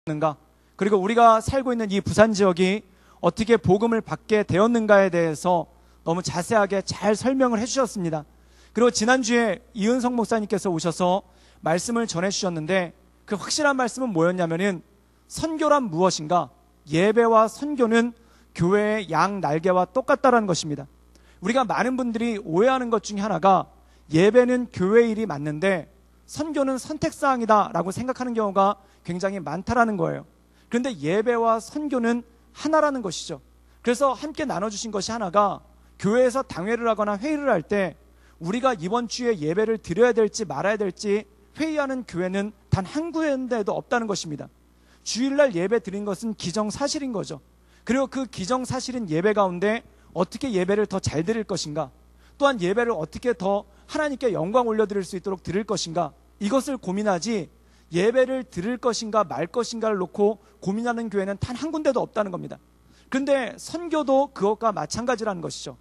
되었는가, 그리고 우리가 살고 있는 이 부산 지역이 어떻게 복음을 받게 되었는가에 대해서 너무 자세하게 잘 설명을 해주셨습니다. 그리고 지난주에 이은성 목사님께서 오셔서 말씀을 전해주셨는데, 그 확실한 말씀은 뭐였냐면은 선교란 무엇인가, 예배와 선교는 교회의 양 날개와 똑같다라는 것입니다. 우리가 많은 분들이 오해하는 것 중에 하나가 예배는 교회 일이 맞는데 선교는 선택사항이다 라고 생각하는 경우가 굉장히 많다라는 거예요. 그런데 예배와 선교는 하나라는 것이죠. 그래서 함께 나눠주신 것이 하나가, 교회에서 당회를 하거나 회의를 할 때 우리가 이번 주에 예배를 드려야 될지 말아야 될지 회의하는 교회는 단 한 군데도 없다는 것입니다. 주일날 예배 드린 것은 기정사실인 거죠. 그리고 그 기정사실인 예배 가운데 어떻게 예배를 더 잘 드릴 것인가, 또한 예배를 어떻게 더 하나님께 영광 올려드릴 수 있도록 드릴 것인가, 이것을 고민하지 예배를 드릴 것인가 말 것인가를 놓고 고민하는 교회는 단 한 군데도 없다는 겁니다. 그런데 선교도 그것과 마찬가지라는 것이죠.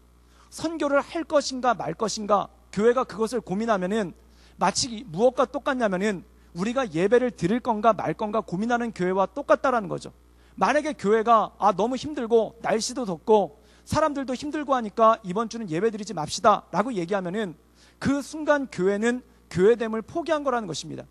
선교를 할 것인가 말 것인가, 교회가 그것을 고민하면은 마치 무엇과 똑같냐면은 우리가 예배를 드릴 건가 말 건가 고민하는 교회와 똑같다라는 거죠. 만약에 교회가 너무 힘들고 날씨도 덥고 사람들도 힘들고 하니까 이번 주는 예배 드리지 맙시다 라고 얘기하면은 그 순간 교회는 교회됨을 포기한 거라는 것입니다.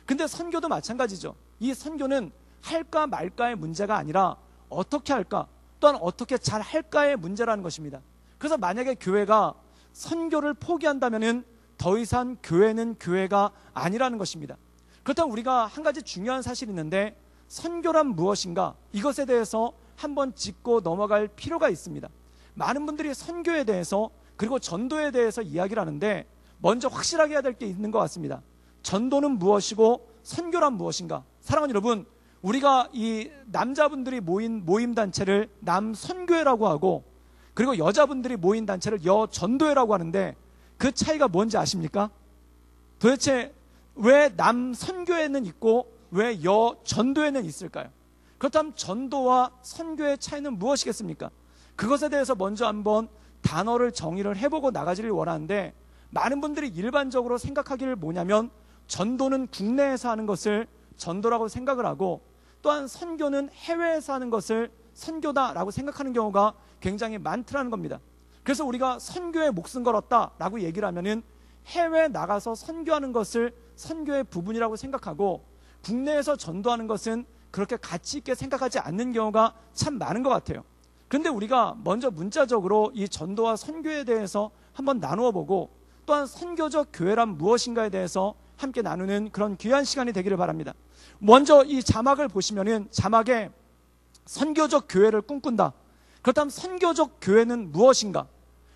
근데 선교도 마찬가지죠. 이 선교는 할까 말까의 문제가 아니라 어떻게 할까, 또한 어떻게 잘 할까의 문제라는 것입니다. 그래서 만약에 교회가 선교를 포기한다면은 더 이상 교회는 교회가 아니라는 것입니다. 그렇다면 우리가 한 가지 중요한 사실이 있는데, 선교란 무엇인가, 이것에 대해서 한번 짚고 넘어갈 필요가 있습니다. 많은 분들이 선교에 대해서 그리고 전도에 대해서 이야기를 하는데, 먼저 확실하게 해야 될 게 있는 것 같습니다. 전도는 무엇이고 선교란 무엇인가. 사랑하는 여러분, 우리가 이 남자분들이 모인 모임 단체를 남선교회라고 하고, 그리고 여자분들이 모인 단체를 여전도회라고 하는데, 그 차이가 뭔지 아십니까? 도대체 왜 남선교회는 있고 왜 여전도회는 있을까요? 그렇다면 전도와 선교의 차이는 무엇이겠습니까? 그것에 대해서 먼저 한번 단어를 정의를 해보고 나가기를 원하는데, 많은 분들이 일반적으로 생각하기를 뭐냐면 전도는 국내에서 하는 것을 전도라고 생각을 하고, 또한 선교는 해외에서 하는 것을 선교다라고 생각하는 경우가 굉장히 많더라는 겁니다. 그래서 우리가 선교에 목숨 걸었다라고 얘기를 하면은 해외에 나가서 선교하는 것을 선교의 부분이라고 생각하고, 국내에서 전도하는 것은 그렇게 가치 있게 생각하지 않는 경우가 참 많은 것 같아요. 그런데 우리가 먼저 문자적으로 이 전도와 선교에 대해서 한번 나누어 보고, 또한 선교적 교회란 무엇인가에 대해서 함께 나누는 그런 귀한 시간이 되기를 바랍니다. 먼저 이 자막을 보시면은 자막에 선교적 교회를 꿈꾼다. 그렇다면 선교적 교회는 무엇인가?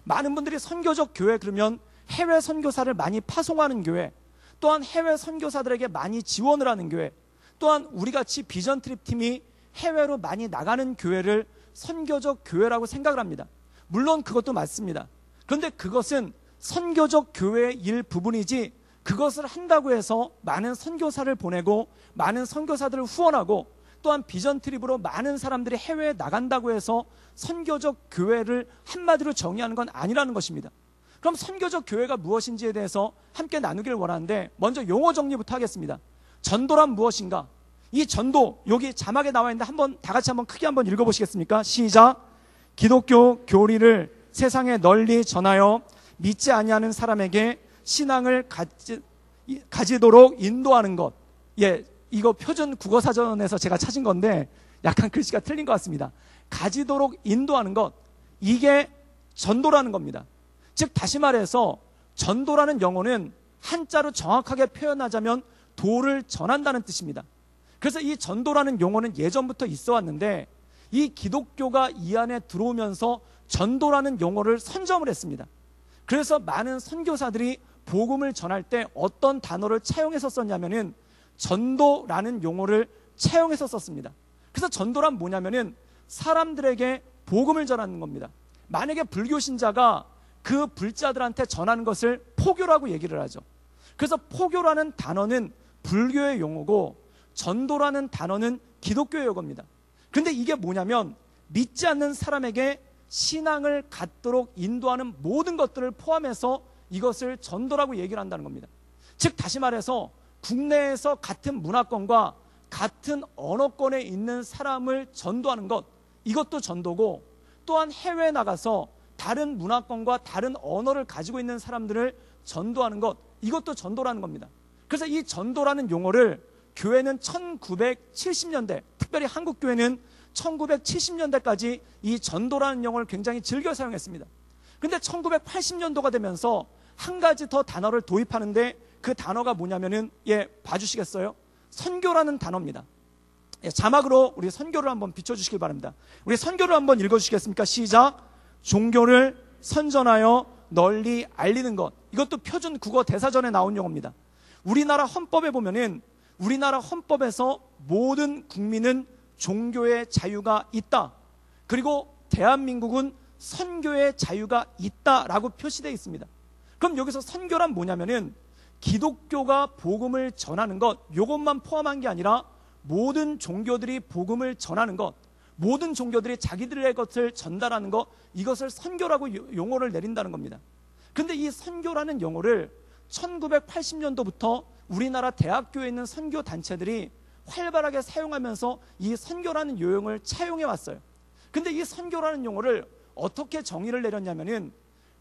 많은 분들이 선교적 교회 그러면 해외 선교사를 많이 파송하는 교회, 또한 해외 선교사들에게 많이 지원을 하는 교회, 또한 우리같이 비전 트립 팀이 해외로 많이 나가는 교회를 선교적 교회라고 생각을 합니다. 물론 그것도 맞습니다. 그런데 그것은 선교적 교회의 일부분이지, 그것을 한다고 해서 많은 선교사를 보내고 많은 선교사들을 후원하고 또한 비전 트립으로 많은 사람들이 해외에 나간다고 해서 선교적 교회를 한마디로 정의하는 건 아니라는 것입니다. 그럼 선교적 교회가 무엇인지에 대해서 함께 나누기를 원하는데, 먼저 용어 정리부터 하겠습니다. 전도란 무엇인가? 이 전도, 여기 자막에 나와 있는데 한번 다 같이 한번 크게 한번 읽어보시겠습니까? 시작. 기독교 교리를 세상에 널리 전하여 믿지 아니하는 사람에게 신앙을 가지도록 인도하는 것. 예, 이거 표준 국어사전에서 제가 찾은 건데 약간 글씨가 틀린 것 같습니다. 가지도록 인도하는 것, 이게 전도라는 겁니다. 즉 다시 말해서 전도라는 용어는 한자로 정확하게 표현하자면 도를 전한다는 뜻입니다. 그래서 이 전도라는 용어는 예전부터 있어 왔는데, 이 기독교가 이 안에 들어오면서 전도라는 용어를 선점을 했습니다. 그래서 많은 선교사들이 복음을 전할 때 어떤 단어를 차용해서 썼냐면은 전도라는 용어를 차용해서 썼습니다. 그래서 전도란 뭐냐면은 사람들에게 복음을 전하는 겁니다. 만약에 불교 신자가 그 불자들한테 전하는 것을 포교라고 얘기를 하죠. 그래서 포교라는 단어는 불교의 용어고 전도라는 단어는 기독교의 용어입니다. 그런데 이게 뭐냐면 믿지 않는 사람에게 신앙을 갖도록 인도하는 모든 것들을 포함해서 이것을 전도라고 얘기를 한다는 겁니다. 즉 다시 말해서 국내에서 같은 문화권과 같은 언어권에 있는 사람을 전도하는 것, 이것도 전도고, 또한 해외에 나가서 다른 문화권과 다른 언어를 가지고 있는 사람들을 전도하는 것, 이것도 전도라는 겁니다. 그래서 이 전도라는 용어를 교회는 1970년대, 특별히 한국교회는 1970년대까지 이 전도라는 용어를 굉장히 즐겨 사용했습니다. 근데 1980년도가 되면서 한 가지 더 단어를 도입하는데, 그 단어가 뭐냐면은, 봐주시겠어요? 선교라는 단어입니다. 자막으로 우리 선교를 한번 비춰주시길 바랍니다. 우리 선교를 한번 읽어주시겠습니까? 시작. 종교를 선전하여 널리 알리는 것. 이것도 표준 국어 대사전에 나온 용어입니다. 우리나라 헌법에 보면은, 우리나라 헌법에서 모든 국민은 종교의 자유가 있다. 그리고 대한민국은 선교의 자유가 있다라고 표시되어 있습니다. 그럼 여기서 선교란 뭐냐면은 기독교가 복음을 전하는 것, 이것만 포함한 게 아니라 모든 종교들이 복음을 전하는 것, 모든 종교들이 자기들의 것을 전달하는 것, 이것을 선교라고 용어를 내린다는 겁니다. 그런데 이 선교라는 용어를 1980년도부터 우리나라 대학교에 있는 선교 단체들이 활발하게 사용하면서 이 선교라는 요용을 차용해 왔어요. 근데 이 선교라는 용어를 어떻게 정의를 내렸냐면은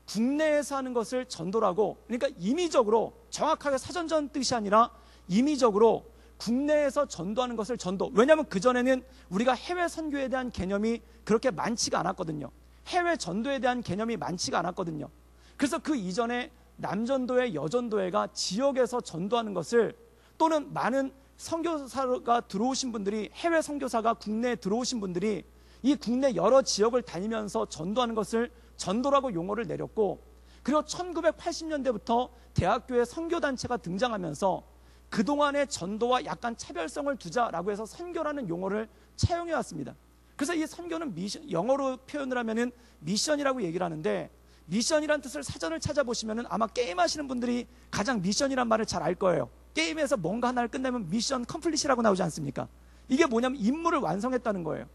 국내에서 하는 것을 전도라고, 그러니까 임의적으로, 정확하게 사전전 뜻이 아니라 임의적으로 국내에서 전도하는 것을 전도. 왜냐하면 그전에는 우리가 해외 선교에 대한 개념이 그렇게 많지가 않았거든요. 해외 전도에 대한 개념이 많지가 않았거든요. 그래서 그 이전에 남전도회, 여전도회가 지역에서 전도하는 것을, 또는 많은 선교사가 들어오신 분들이, 해외 선교사가 국내에 들어오신 분들이 이 국내 여러 지역을 다니면서 전도하는 것을 전도라고 용어를 내렸고, 그리고 1980년대부터 대학교에 선교단체가 등장하면서 그동안의 전도와 약간 차별성을 두자라고 해서 선교라는 용어를 차용해 왔습니다. 그래서 이 선교는 영어로 표현을 하면은 미션이라고 얘기를 하는데, 미션이란 뜻을 사전을 찾아보시면은 아마 게임하시는 분들이 가장 미션이란 말을 잘 알 거예요. 게임에서 뭔가 하나를 끝내면 미션 컴플릿이라고 나오지 않습니까? 이게 뭐냐면 임무를 완성했다는 거예요.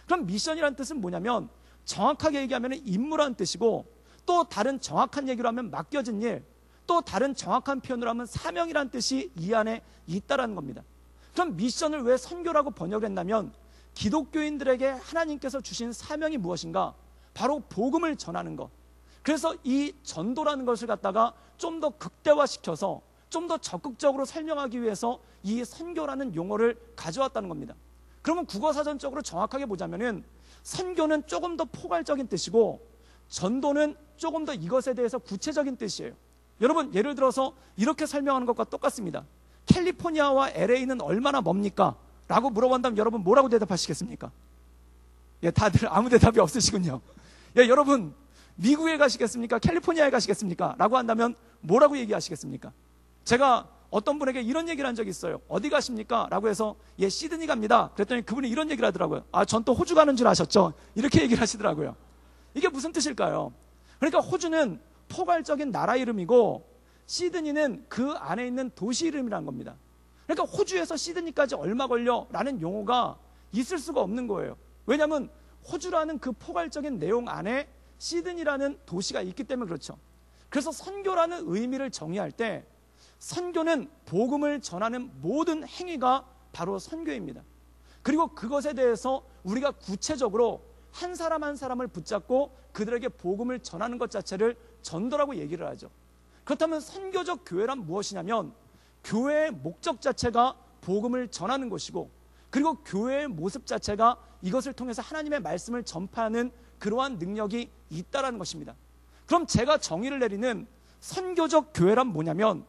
그럼 미션이란 뜻은 뭐냐면 정확하게 얘기하면 임무란 뜻이고, 또 다른 정확한 얘기로 하면 맡겨진 일, 또 다른 정확한 표현으로 하면 사명이란 뜻이 이 안에 있다라는 겁니다. 그럼 미션을 왜 선교라고 번역을 했냐면, 기독교인들에게 하나님께서 주신 사명이 무엇인가? 바로 복음을 전하는 것. 그래서 이 전도라는 것을 갖다가 좀 더 극대화시켜서 좀 더 적극적으로 설명하기 위해서 이 선교라는 용어를 가져왔다는 겁니다. 그러면 국어사전적으로 정확하게 보자면은 선교는 조금 더 포괄적인 뜻이고, 전도는 조금 더 이것에 대해서 구체적인 뜻이에요. 여러분, 예를 들어서 이렇게 설명하는 것과 똑같습니다. 캘리포니아와 LA는 얼마나 멉니까? 라고 물어본다면 여러분 뭐라고 대답하시겠습니까? 다들 아무 대답이 없으시군요. 여러분, 미국에 가시겠습니까? 캘리포니아에 가시겠습니까? 라고 한다면 뭐라고 얘기하시겠습니까? 제가 어떤 분에게 이런 얘기를 한 적이 있어요. 어디 가십니까? 라고 해서 시드니 갑니다. 그랬더니 그분이 이런 얘기를 하더라고요. 전 또 호주 가는 줄 아셨죠? 이렇게 얘기를 하시더라고요. 이게 무슨 뜻일까요? 그러니까 호주는 포괄적인 나라 이름이고, 시드니는 그 안에 있는 도시 이름이라는 겁니다. 그러니까 호주에서 시드니까지 얼마 걸려? 라는 용어가 있을 수가 없는 거예요. 왜냐하면 호주라는 그 포괄적인 내용 안에 시드니라는 도시가 있기 때문에 그렇죠. 그래서 선교라는 의미를 정의할 때, 선교는 복음을 전하는 모든 행위가 바로 선교입니다. 그리고 그것에 대해서 우리가 구체적으로 한 사람 한 사람을 붙잡고 그들에게 복음을 전하는 것 자체를 전도라고 얘기를 하죠. 그렇다면 선교적 교회란 무엇이냐면, 교회의 목적 자체가 복음을 전하는 것이고, 그리고 교회의 모습 자체가 이것을 통해서 하나님의 말씀을 전파하는 그러한 능력이 있다라는 것입니다. 그럼 제가 정의를 내리는 선교적 교회란 뭐냐면,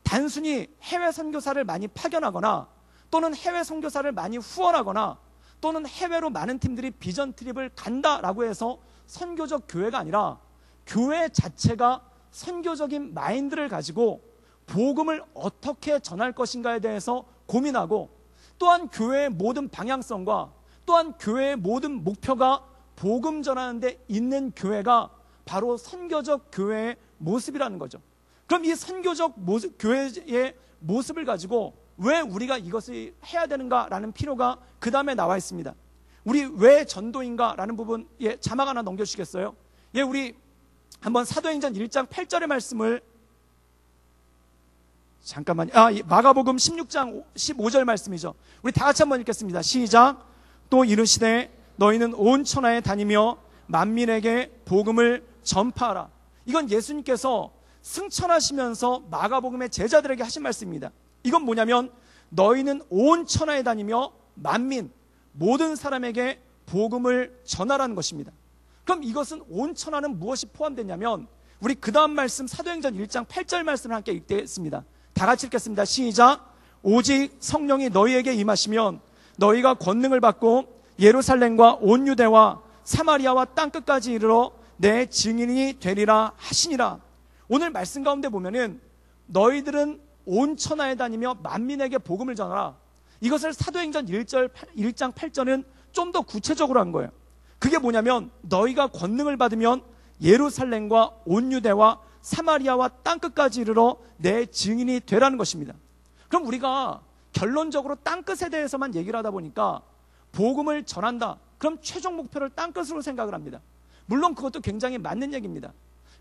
단순히 해외 선교사를 많이 파견하거나, 또는 해외 선교사를 많이 후원하거나, 또는 해외로 많은 팀들이 비전 트립을 간다라고 해서 선교적 교회가 아니라, 교회 자체가 선교적인 마인드를 가지고 복음을 어떻게 전할 것인가에 대해서 고민하고, 또한 교회의 모든 방향성과 또한 교회의 모든 목표가 복음 전하는 데 있는 교회가 바로 선교적 교회의 모습이라는 거죠. 그럼 이 선교적 교회의 모습을 가지고 왜 우리가 이것을 해야 되는가라는 필요가 그 다음에 나와 있습니다. 우리 왜 전도인가라는 부분, 자막 하나 넘겨주시겠어요? 우리 한번 사도행전 1장 8절의 말씀을 잠깐만요. 마가복음 16장 15절 말씀이죠. 우리 다 같이 한번 읽겠습니다. 시작. 또 이르시되 너희는 온 천하에 다니며 만민에게 복음을 전파하라. 이건 예수님께서 승천하시면서 마가복음의 제자들에게 하신 말씀입니다. 이건 뭐냐면 너희는 온 천하에 다니며 만민, 모든 사람에게 복음을 전하라는 것입니다. 그럼 이것은 온 천하는 무엇이 포함되냐면 우리 그 다음 말씀 사도행전 1장 8절 말씀을 함께 읽겠습니다. 다 같이 읽겠습니다. 시작. 오직 성령이 너희에게 임하시면 너희가 권능을 받고 예루살렘과 온 유대와 사마리아와 땅끝까지 이르러 내 증인이 되리라 하시니라. 오늘 말씀 가운데 보면은 너희들은 온 천하에 다니며 만민에게 복음을 전하라. 이것을 사도행전 1장 8절은 좀 더 구체적으로 한 거예요. 그게 뭐냐면 너희가 권능을 받으면 예루살렘과 온 유대와 사마리아와 땅끝까지 이르러 내 증인이 되라는 것입니다. 그럼 우리가 결론적으로 땅끝에 대해서만 얘기를 하다 보니까 복음을 전한다. 그럼 최종 목표를 땅끝으로 생각을 합니다. 물론 그것도 굉장히 맞는 얘기입니다.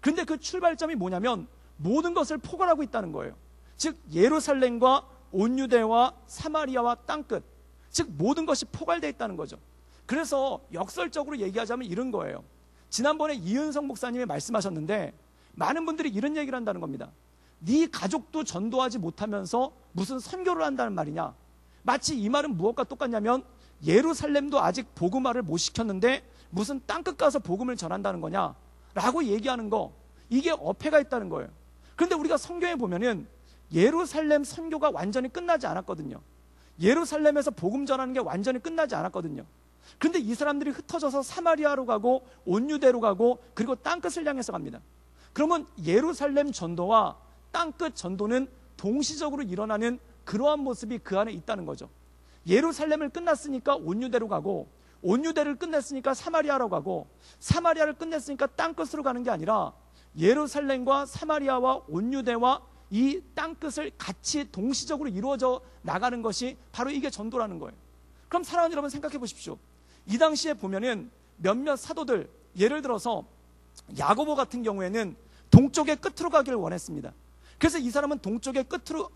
그런데 그 출발점이 뭐냐면 모든 것을 포괄하고 있다는 거예요. 즉 예루살렘과 온 유대와 사마리아와 땅끝, 즉 모든 것이 포괄되어 있다는 거죠. 그래서 역설적으로 얘기하자면 이런 거예요. 지난번에 이은성 목사님이 말씀하셨는데 많은 분들이 이런 얘기를 한다는 겁니다. 네 가족도 전도하지 못하면서 무슨 선교를 한다는 말이냐. 마치 이 말은 무엇과 똑같냐면 예루살렘도 아직 복음화를 못 시켰는데 무슨 땅끝 가서 복음을 전한다는 거냐 라고 얘기하는 거, 이게 어폐가 있다는 거예요. 그런데 우리가 성경에 보면은 예루살렘 선교가 완전히 끝나지 않았거든요. 예루살렘에서 복음 전하는 게 완전히 끝나지 않았거든요. 그런데 이 사람들이 흩어져서 사마리아로 가고 온 유대로 가고 그리고 땅끝을 향해서 갑니다. 그러면 예루살렘 전도와 땅끝 전도는 동시적으로 일어나는 그러한 모습이 그 안에 있다는 거죠. 예루살렘을 끝났으니까 온 유대로 가고 온 유대를 끝냈으니까 사마리아로 가고 사마리아를 끝냈으니까 땅끝으로 가는 게 아니라 예루살렘과 사마리아와 온 유대와 이 땅끝을 같이 동시적으로 이루어져 나가는 것이 바로 이게 전도라는 거예요. 그럼 사랑하는 여러분 생각해 보십시오. 이 당시에 보면은 몇몇 사도들, 예를 들어서 야고보 같은 경우에는 동쪽의 끝으로 가기를 원했습니다. 그래서 이 사람은 동쪽의 끝으로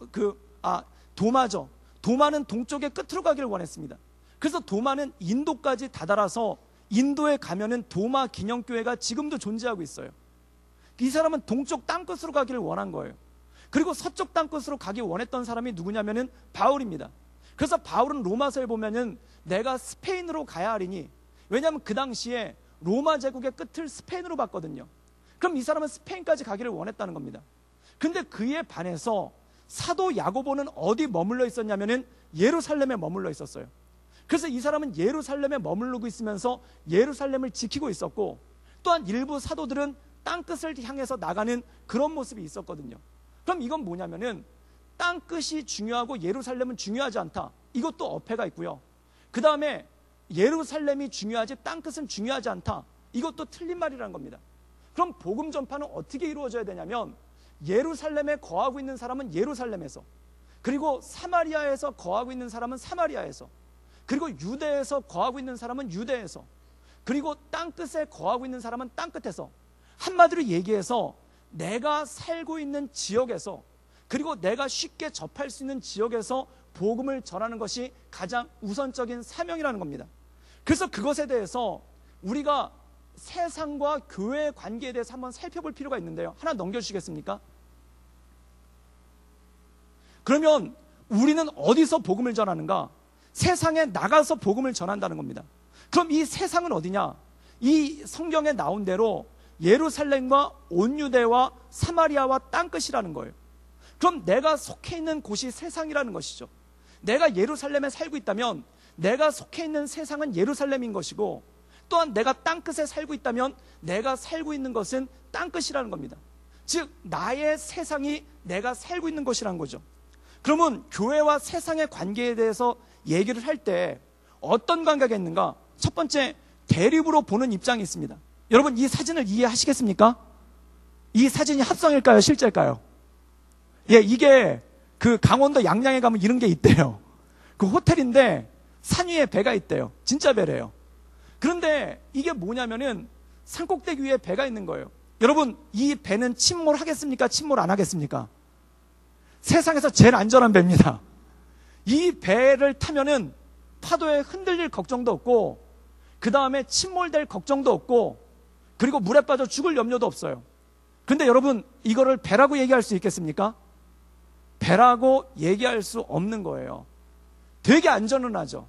도마죠. 도마는 동쪽의 끝으로 가기를 원했습니다. 그래서 도마는 인도까지 다다라서 인도에 가면은 도마 기념교회가 지금도 존재하고 있어요. 이 사람은 동쪽 땅끝으로 가기를 원한 거예요. 그리고 서쪽 땅끝으로 가기 원했던 사람이 누구냐면은 바울입니다. 그래서 바울은 로마서에 보면은 내가 스페인으로 가야 하리니, 왜냐하면 그 당시에 로마 제국의 끝을 스페인으로 봤거든요. 그럼 이 사람은 스페인까지 가기를 원했다는 겁니다. 근데 그에 반해서 사도 야고보는 어디 머물러 있었냐면은 예루살렘에 머물러 있었어요. 그래서 이 사람은 예루살렘에 머무르고 있으면서 예루살렘을 지키고 있었고, 또한 일부 사도들은 땅끝을 향해서 나가는 그런 모습이 있었거든요. 그럼 이건 뭐냐면은 땅끝이 중요하고 예루살렘은 중요하지 않다. 이것도 어폐가 있고요. 그 다음에 예루살렘이 중요하지 땅끝은 중요하지 않다. 이것도 틀린 말이라는 겁니다. 그럼 복음 전파는 어떻게 이루어져야 되냐면 예루살렘에 거하고 있는 사람은 예루살렘에서, 그리고 사마리아에서 거하고 있는 사람은 사마리아에서, 그리고 유대에서 거하고 있는 사람은 유대에서, 그리고 땅끝에 거하고 있는 사람은 땅끝에서, 한마디로 얘기해서 내가 살고 있는 지역에서, 그리고 내가 쉽게 접할 수 있는 지역에서 복음을 전하는 것이 가장 우선적인 사명이라는 겁니다. 그래서 그것에 대해서 우리가 세상과 교회의 관계에 대해서 한번 살펴볼 필요가 있는데요. 하나 넘겨주시겠습니까? 그러면 우리는 어디서 복음을 전하는가? 세상에 나가서 복음을 전한다는 겁니다. 그럼 이 세상은 어디냐? 이 성경에 나온 대로 예루살렘과 온 유대와 사마리아와 땅끝이라는 거예요. 그럼 내가 속해 있는 곳이 세상이라는 것이죠. 내가 예루살렘에 살고 있다면 내가 속해 있는 세상은 예루살렘인 것이고, 또한 내가 땅끝에 살고 있다면 내가 살고 있는 것은 땅끝이라는 겁니다. 즉 나의 세상이 내가 살고 있는 것이라는 거죠. 그러면 교회와 세상의 관계에 대해서 얘기를 할 때 어떤 관계가 있는가? 첫 번째, 대립으로 보는 입장이 있습니다. 여러분 이 사진을 이해하시겠습니까? 이 사진이 합성일까요? 실제일까요? 예, 이게 그 강원도 양양에 가면 이런 게 있대요. 그 호텔인데 산 위에 배가 있대요. 진짜 배래요. 그런데 이게 뭐냐면은 산꼭대기 위에 배가 있는 거예요. 여러분 이 배는 침몰하겠습니까? 침몰 안 하겠습니까? 세상에서 제일 안전한 배입니다. 이 배를 타면은 파도에 흔들릴 걱정도 없고, 그 다음에 침몰될 걱정도 없고, 그리고 물에 빠져 죽을 염려도 없어요. 근데 여러분, 이거를 배라고 얘기할 수 있겠습니까? 배라고 얘기할 수 없는 거예요. 되게 안전은 하죠.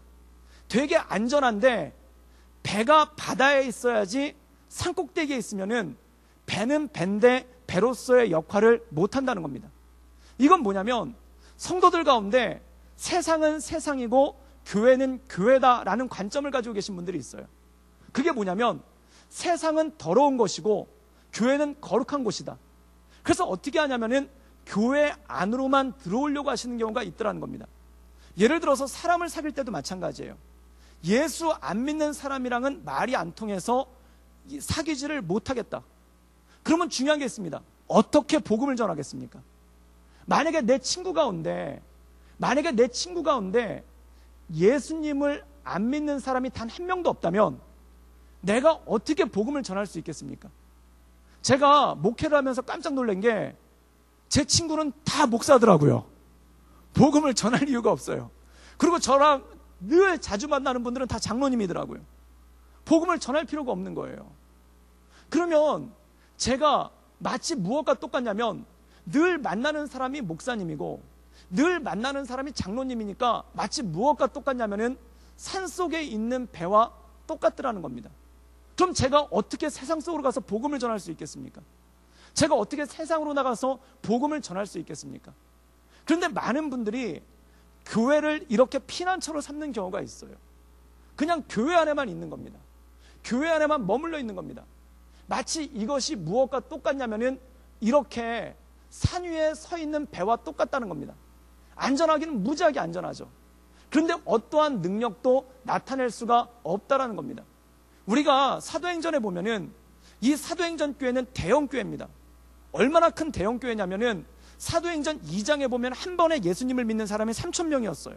되게 안전한데 배가 바다에 있어야지 산꼭대기에 있으면은 배는 배인데 배로서의 역할을 못한다는 겁니다. 이건 뭐냐면 성도들 가운데 세상은 세상이고 교회는 교회다라는 관점을 가지고 계신 분들이 있어요. 그게 뭐냐면 세상은 더러운 것이고 교회는 거룩한 곳이다. 그래서 어떻게 하냐면은 교회 안으로만 들어오려고 하시는 경우가 있더라는 겁니다. 예를 들어서 사람을 사귈 때도 마찬가지예요. 예수 안 믿는 사람이랑은 말이 안 통해서 사귀지를 못하겠다. 그러면 중요한 게 있습니다. 어떻게 복음을 전하겠습니까? 만약에 내 친구 가운데 예수님을 안 믿는 사람이 단 한 명도 없다면 내가 어떻게 복음을 전할 수 있겠습니까? 제가 목회를 하면서 깜짝 놀란 게 제 친구는 다 목사더라고요. 복음을 전할 이유가 없어요. 그리고 저랑 늘 자주 만나는 분들은 다 장로님이더라고요. 복음을 전할 필요가 없는 거예요. 그러면 제가 마치 무엇과 똑같냐면 늘 만나는 사람이 목사님이고 늘 만나는 사람이 장로님이니까 마치 무엇과 똑같냐면은 산속에 있는 배와 똑같더라는 겁니다. 그럼 제가 어떻게 세상 속으로 가서 복음을 전할 수 있겠습니까? 제가 어떻게 세상으로 나가서 복음을 전할 수 있겠습니까? 그런데 많은 분들이 교회를 이렇게 피난처로 삼는 경우가 있어요. 그냥 교회 안에만 있는 겁니다. 교회 안에만 머물러 있는 겁니다. 마치 이것이 무엇과 똑같냐면은 이렇게 산 위에 서 있는 배와 똑같다는 겁니다. 안전하기는 무지하게 안전하죠. 그런데 어떠한 능력도 나타낼 수가 없다라는 겁니다. 우리가 사도행전에 보면은 이 사도행전 교회는 대형 교회입니다. 얼마나 큰 대형 교회냐면은 사도행전 2장에 보면 한 번에 예수님을 믿는 사람이 3,000명이었어요.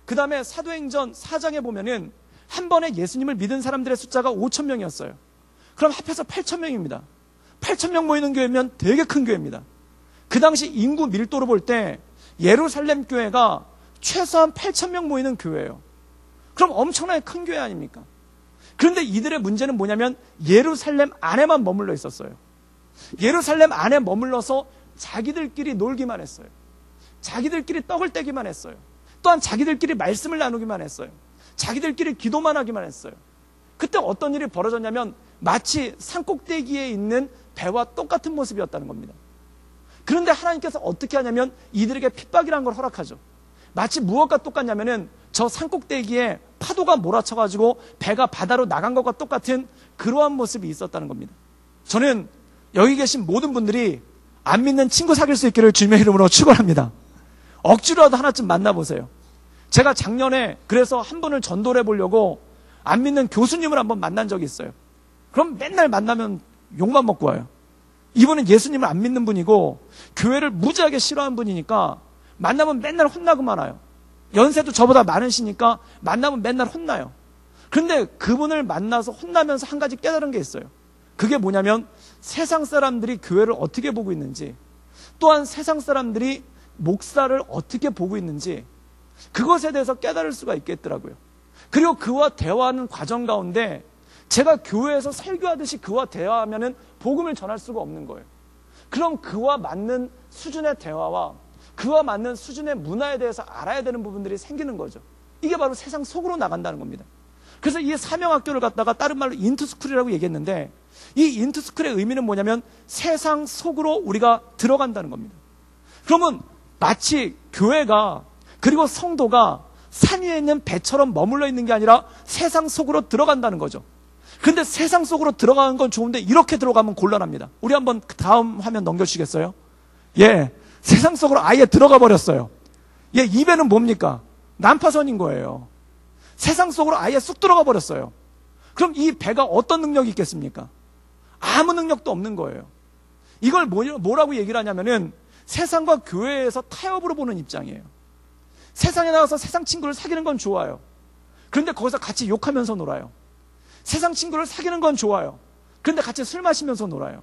그 다음에 사도행전 4장에 보면은 한 번에 예수님을 믿은 사람들의 숫자가 5,000명이었어요. 그럼 합해서 8,000명입니다. 8,000명 모이는 교회면 되게 큰 교회입니다. 그 당시 인구 밀도로 볼 때 예루살렘 교회가 최소한 8,000명 모이는 교회예요. 그럼 엄청나게 큰 교회 아닙니까? 그런데 이들의 문제는 뭐냐면 예루살렘 안에만 머물러 있었어요. 예루살렘 안에 머물러서 자기들끼리 놀기만 했어요. 자기들끼리 떡을 떼기만 했어요. 또한 자기들끼리 말씀을 나누기만 했어요. 자기들끼리 기도만 하기만 했어요. 그때 어떤 일이 벌어졌냐면 마치 산꼭대기에 있는 배와 똑같은 모습이었다는 겁니다. 그런데 하나님께서 어떻게 하냐면 이들에게 핍박이라는 걸 허락하죠. 마치 무엇과 똑같냐면은 저 산꼭대기에 파도가 몰아쳐가지고 배가 바다로 나간 것과 똑같은 그러한 모습이 있었다는 겁니다. 저는 여기 계신 모든 분들이 안 믿는 친구 사귈 수 있기를 주님의 이름으로 축원합니다. 억지로라도 하나쯤 만나보세요. 제가 작년에 그래서 한 분을 전도를 해보려고 안 믿는 교수님을 한번 만난 적이 있어요. 그럼 맨날 만나면 욕만 먹고 와요. 이분은 예수님을 안 믿는 분이고 교회를 무지하게 싫어하는 분이니까 만나면 맨날 혼나고만 와요. 연세도 저보다 많으시니까 만나면 맨날 혼나요. 그런데 그분을 만나서 혼나면서 한 가지 깨달은 게 있어요. 그게 뭐냐면 세상 사람들이 교회를 어떻게 보고 있는지, 또한 세상 사람들이 목사를 어떻게 보고 있는지 그것에 대해서 깨달을 수가 있겠더라고요. 그리고 그와 대화하는 과정 가운데 제가 교회에서 설교하듯이 그와 대화하면은 복음을 전할 수가 없는 거예요. 그럼 그와 맞는 수준의 대화와 그와 맞는 수준의 문화에 대해서 알아야 되는 부분들이 생기는 거죠. 이게 바로 세상 속으로 나간다는 겁니다. 그래서 이 사명학교를 갖다가 다른 말로 인투스쿨이라고 얘기했는데 이 인투스쿨의 의미는 뭐냐면 세상 속으로 우리가 들어간다는 겁니다. 그러면 마치 교회가 그리고 성도가 산 위에 있는 배처럼 머물러 있는 게 아니라 세상 속으로 들어간다는 거죠. 근데 세상 속으로 들어가는 건 좋은데 이렇게 들어가면 곤란합니다. 우리 한번 다음 화면 넘겨주시겠어요? 예, 세상 속으로 아예 들어가 버렸어요. 예, 이 배는 뭡니까? 난파선인 거예요. 세상 속으로 아예 쑥 들어가 버렸어요. 그럼 이 배가 어떤 능력이 있겠습니까? 아무 능력도 없는 거예요. 이걸 뭐라고 얘기를 하냐면은 세상과 교회에서 타협으로 보는 입장이에요. 세상에 나가서 세상 친구를 사귀는 건 좋아요. 그런데 거기서 같이 욕하면서 놀아요. 세상 친구를 사귀는 건 좋아요. 그런데 같이 술 마시면서 놀아요.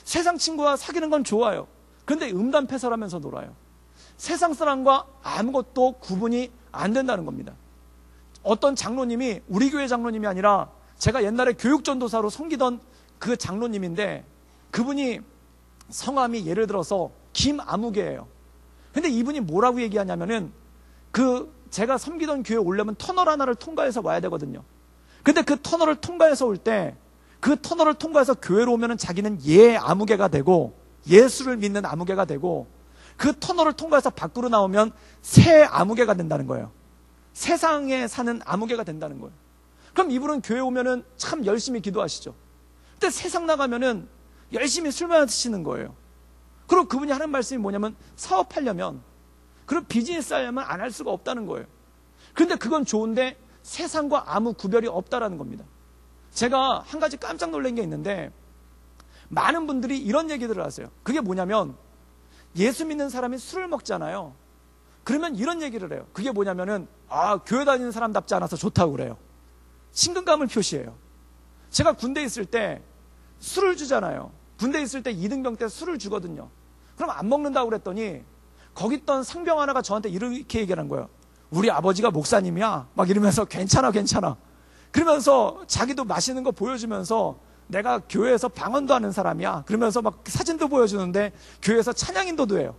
세상 친구와 사귀는 건 좋아요. 그런데 음담패설하면서 놀아요. 세상 사람과 아무것도 구분이 안 된다는 겁니다. 어떤 장로님이, 우리 교회 장로님이 아니라 제가 옛날에 교육전도사로 섬기던 그 장로님인데, 그분이 성함이 예를 들어서 김아무개예요. 근데 이분이 뭐라고 얘기하냐면은, 제가 섬기던 교회 오려면 터널 하나를 통과해서 와야 되거든요. 근데 그 터널을 통과해서 올 때, 그 터널을 통과해서 교회로 오면은 자기는 아무개가 되고, 예수를 믿는 아무개가 되고, 그 터널을 통과해서 밖으로 나오면 새 아무개가 된다는 거예요. 세상에 사는 아무개가 된다는 거예요. 그럼 이분은 교회 오면은 참 열심히 기도하시죠. 근데 세상 나가면은 열심히 술 마시는 거예요. 그리고 그분이 하는 말씀이 뭐냐면, 사업하려면, 그런 비즈니스 하려면 안 할 수가 없다는 거예요. 근데 그건 좋은데 세상과 아무 구별이 없다라는 겁니다. 제가 한 가지 깜짝 놀란 게 있는데, 많은 분들이 이런 얘기들을 하세요. 그게 뭐냐면, 예수 믿는 사람이 술을 먹잖아요. 그러면 이런 얘기를 해요. 그게 뭐냐면은, 교회 다니는 사람답지 않아서 좋다고 그래요. 친근감을 표시해요. 제가 군대에 있을 때 술을 주잖아요. 군대에 있을 때 2등병 때 술을 주거든요. 그럼 안 먹는다고 그랬더니, 거기 있던 상병 하나가 저한테 이렇게 얘기하는 거예요. 우리 아버지가 목사님이야. 막 이러면서 괜찮아. 그러면서 자기도 마시는 거 보여주면서, 내가 교회에서 방언도 하는 사람이야. 그러면서 막 사진도 보여주는데 교회에서 찬양인도도 해요.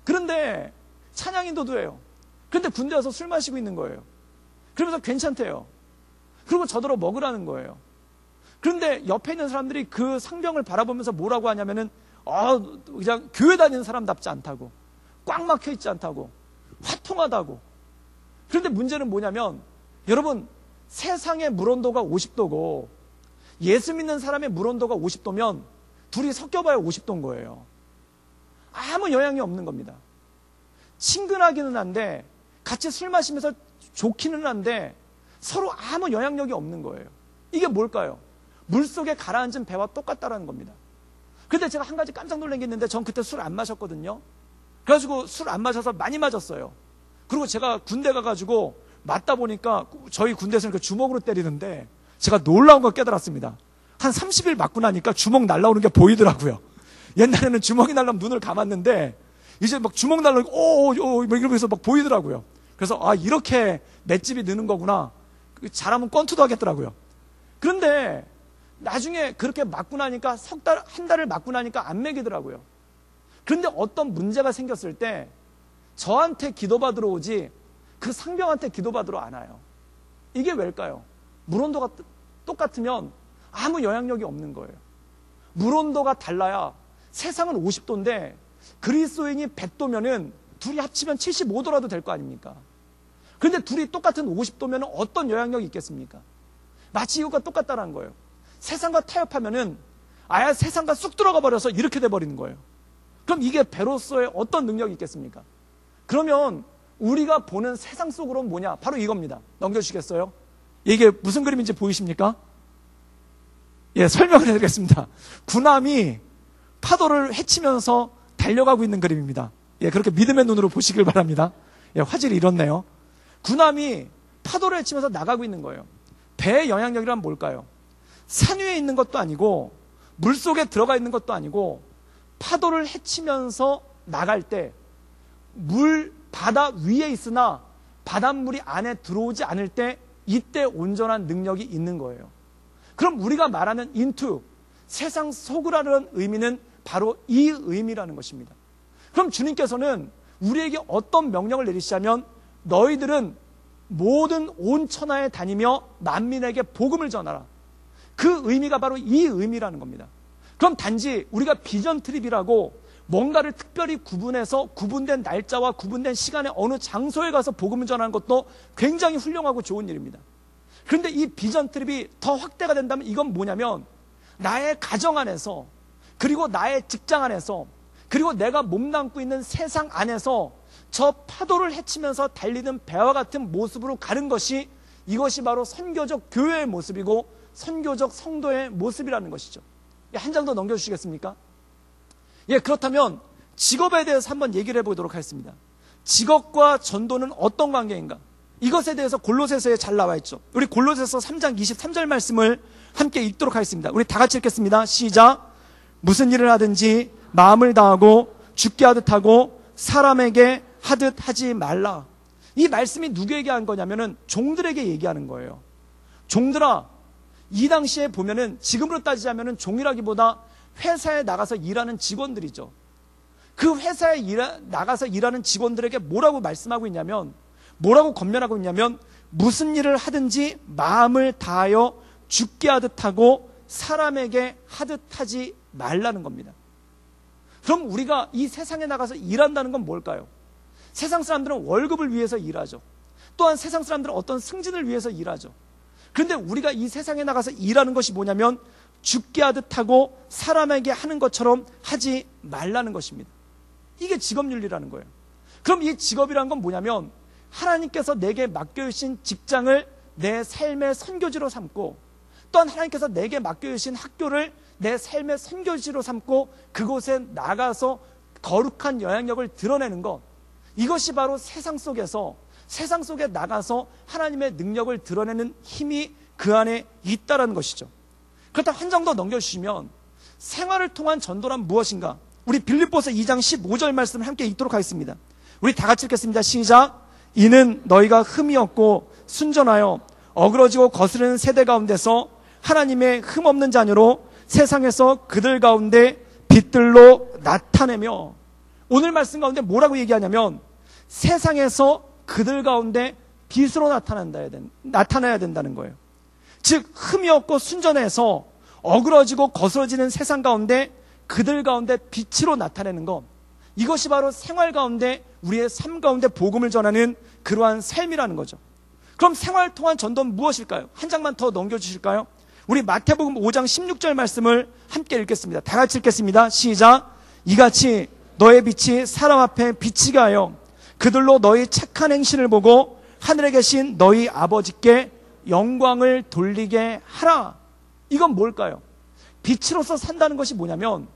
그런데 찬양인도도 해요. 그런데 군대 와서 술 마시고 있는 거예요. 그러면서 괜찮대요. 그리고 저더러 먹으라는 거예요. 그런데 옆에 있는 사람들이 그 상병을 바라보면서 뭐라고 하냐면은, 그냥 교회 다니는 사람답지 않다고, 꽉 막혀 있지 않다고, 화통하다고. 그런데 문제는 뭐냐면, 여러분, 세상의 물온도가 50도고 예수 믿는 사람의 물온도가 50도면 둘이 섞여봐야 50도인 거예요. 아무 영향이 없는 겁니다. 친근하기는 한데, 같이 술 마시면서 좋기는 한데 서로 아무 영향력이 없는 거예요. 이게 뭘까요? 물속에 가라앉은 배와 똑같다라는 겁니다. 근데 제가 한 가지 깜짝 놀란 게 있는데, 전 그때 술 안 마셨거든요. 그래가지고 술 안 마셔서 많이 맞았어요. 그리고 제가 군대 가가지고 맞다 보니까 저희 군대에서는 주먹으로 때리는데, 제가 놀라운 걸 깨달았습니다. 한 30일 맞고 나니까 주먹 날라오는 게 보이더라고요. 옛날에는 주먹이 날라오면 눈을 감았는데, 이제 막 주먹 날라오고 막 이러면서 막 보이더라고요. 그래서 이렇게 맷집이 느는 거구나. 잘하면 권투도 하겠더라고요. 그런데 나중에 그렇게 맞고 나니까 한 달을 맞고 나니까 안 먹이더라고요. 그런데 어떤 문제가 생겼을 때 저한테 기도받으러 오지 그 상병한테 기도받으러 안 와요. 이게 왜일까요? 물온도가 똑같으면 아무 영향력이 없는 거예요. 물온도가 달라야, 세상은 50도인데 그리스도인이 100도면은 둘이 합치면 75도라도 될 거 아닙니까? 그런데 둘이 똑같은 50도면 어떤 영향력이 있겠습니까? 마치 이것과 똑같다는 거예요. 세상과 타협하면은 아예 세상과 쑥 들어가 버려서 이렇게 돼버리는 거예요. 그럼 이게 배로서의 어떤 능력이 있겠습니까? 그러면 우리가 보는 세상 속으로는 뭐냐? 바로 이겁니다. 넘겨주시겠어요? 이게 무슨 그림인지 보이십니까? 예, 설명을 해드리겠습니다. 군함이 파도를 헤치면서 달려가고 있는 그림입니다. 예, 그렇게 믿음의 눈으로 보시길 바랍니다. 예, 화질이 이렇네요. 군함이 파도를 헤치면서 나가고 있는 거예요. 배의 영향력이란 뭘까요? 산 위에 있는 것도 아니고 물속에 들어가 있는 것도 아니고, 파도를 헤치면서 나갈 때 바다 위에 있으나 바닷물이 안에 들어오지 않을 때, 이때 온전한 능력이 있는 거예요. 그럼 우리가 말하는 into, 세상 속으라는 의미는 바로 이 의미라는 것입니다. 그럼 주님께서는 우리에게 어떤 명령을 내리시자면, 너희들은 모든 온 천하에 다니며 만민에게 복음을 전하라. 그 의미가 바로 이 의미라는 겁니다. 그럼 단지 우리가 비전 트립이라고 뭔가를 특별히 구분해서 구분된 날짜와 구분된 시간에 어느 장소에 가서 복음을 전하는 것도 굉장히 훌륭하고 좋은 일입니다. 그런데 이 비전 트립이 더 확대가 된다면 이건 뭐냐면, 나의 가정 안에서, 그리고 나의 직장 안에서, 그리고 내가 몸담고 있는 세상 안에서 저 파도를 헤치면서 달리는 배와 같은 모습으로 가는 것이, 이것이 바로 선교적 교회의 모습이고 선교적 성도의 모습이라는 것이죠. 한 장 더 넘겨주시겠습니까? 예, 그렇다면 직업에 대해서 한번 얘기를 해보도록 하겠습니다. 직업과 전도는 어떤 관계인가? 이것에 대해서 골로새서에 잘 나와 있죠. 우리 골로새서 3장 23절 말씀을 함께 읽도록 하겠습니다. 우리 다 같이 읽겠습니다. 시작. 무슨 일을 하든지 마음을 다하고 죽게 하듯 하고 사람에게 하듯 하지 말라. 이 말씀이 누구에게 한 거냐면은 종들에게 얘기하는 거예요. 종들아, 이 당시에 보면은 지금으로 따지자면은 종이라기보다 회사에 나가서 일하는 직원들이죠. 그 회사에 나가서 일하는 직원들에게 뭐라고 말씀하고 있냐면, 뭐라고 권면하고 있냐면, 무슨 일을 하든지 마음을 다하여 죽게 하듯 하고 사람에게 하듯 하지 말라는 겁니다. 그럼 우리가 이 세상에 나가서 일한다는 건 뭘까요? 세상 사람들은 월급을 위해서 일하죠. 또한 세상 사람들은 어떤 승진을 위해서 일하죠. 그런데 우리가 이 세상에 나가서 일하는 것이 뭐냐면 죽게 하듯 하고 사람에게 하는 것처럼 하지 말라는 것입니다. 이게 직업윤리라는 거예요. 그럼 이 직업이란 건 뭐냐면 하나님께서 내게 맡겨주신 직장을 내 삶의 선교지로 삼고, 또한 하나님께서 내게 맡겨주신 학교를 내 삶의 선교지로 삼고 그곳에 나가서 거룩한 영향력을 드러내는 것, 이것이 바로 세상 속에 나가서 하나님의 능력을 드러내는 힘이 그 안에 있다는 것이죠. 그렇다면 한 장 더 넘겨주시면 생활을 통한 전도란 무엇인가? 우리 빌립보서 2장 15절 말씀을 함께 읽도록 하겠습니다. 우리 다 같이 읽겠습니다. 시작. 이는 너희가 흠이 없고 순전하여 어그러지고 거스르는 세대 가운데서 하나님의 흠 없는 자녀로 세상에서 그들 가운데 빛들로 나타내며, 오늘 말씀 가운데 뭐라고 얘기하냐면 세상에서 그들 가운데 빛으로 나타나야 된다는 거예요. 즉 흠이 없고 순전해서 어그러지고 거스러지는 세상 가운데 그들 가운데 빛으로 나타내는 것, 이것이 바로 생활 가운데 우리의 삶 가운데 복음을 전하는 그러한 삶이라는 거죠. 그럼 생활 통한 전도는 무엇일까요? 한 장만 더 넘겨주실까요? 우리 마태복음 5장 16절 말씀을 함께 읽겠습니다. 다 같이 읽겠습니다. 시작. 이같이 너의 빛이 사람 앞에 비치게 하여 그들로 너희 착한 행실을 보고 하늘에 계신 너희 아버지께 영광을 돌리게 하라. 이건 뭘까요? 빛으로서 산다는 것이 뭐냐면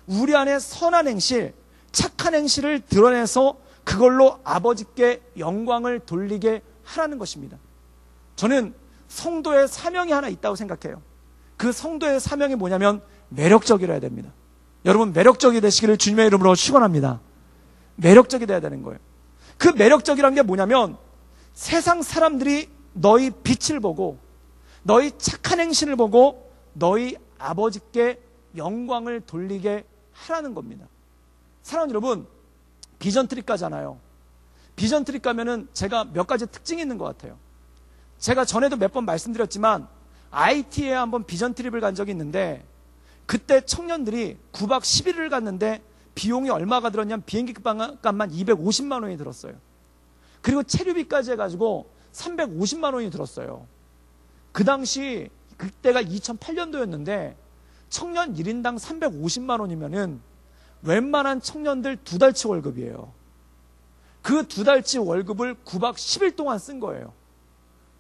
우리 안에 선한 행실, 착한 행실을 드러내서 그걸로 아버지께 영광을 돌리게 하라는 것입니다. 저는 성도의 사명이 하나 있다고 생각해요. 그 성도의 사명이 뭐냐면 매력적이라야 됩니다. 여러분, 매력적이 되시기를 주님의 이름으로 축원합니다. 매력적이 돼야 되는 거예요. 그 매력적이라는 게 뭐냐면 세상 사람들이 너희 빛을 보고 너희 착한 행실을 보고 너희 아버지께 영광을 돌리게 하라는 겁니다. 사랑하는 여러분, 비전 트립 가잖아요. 비전 트립 가면은 제가 몇 가지 특징이 있는 것 같아요. 제가 전에도 몇 번 말씀드렸지만 IT에 한번 비전 트립을 간 적이 있는데, 그때 청년들이 9박 10일을 갔는데 비용이 얼마가 들었냐면 비행기 값만 250만 원이 들었어요. 그리고 체류비까지 해가지고 350만 원이 들었어요. 그 당시 그때가 2008년도였는데 청년 1인당 350만 원이면은 웬만한 청년들 2달치 월급이에요. 그 2달치 월급을 9박 10일 동안 쓴 거예요.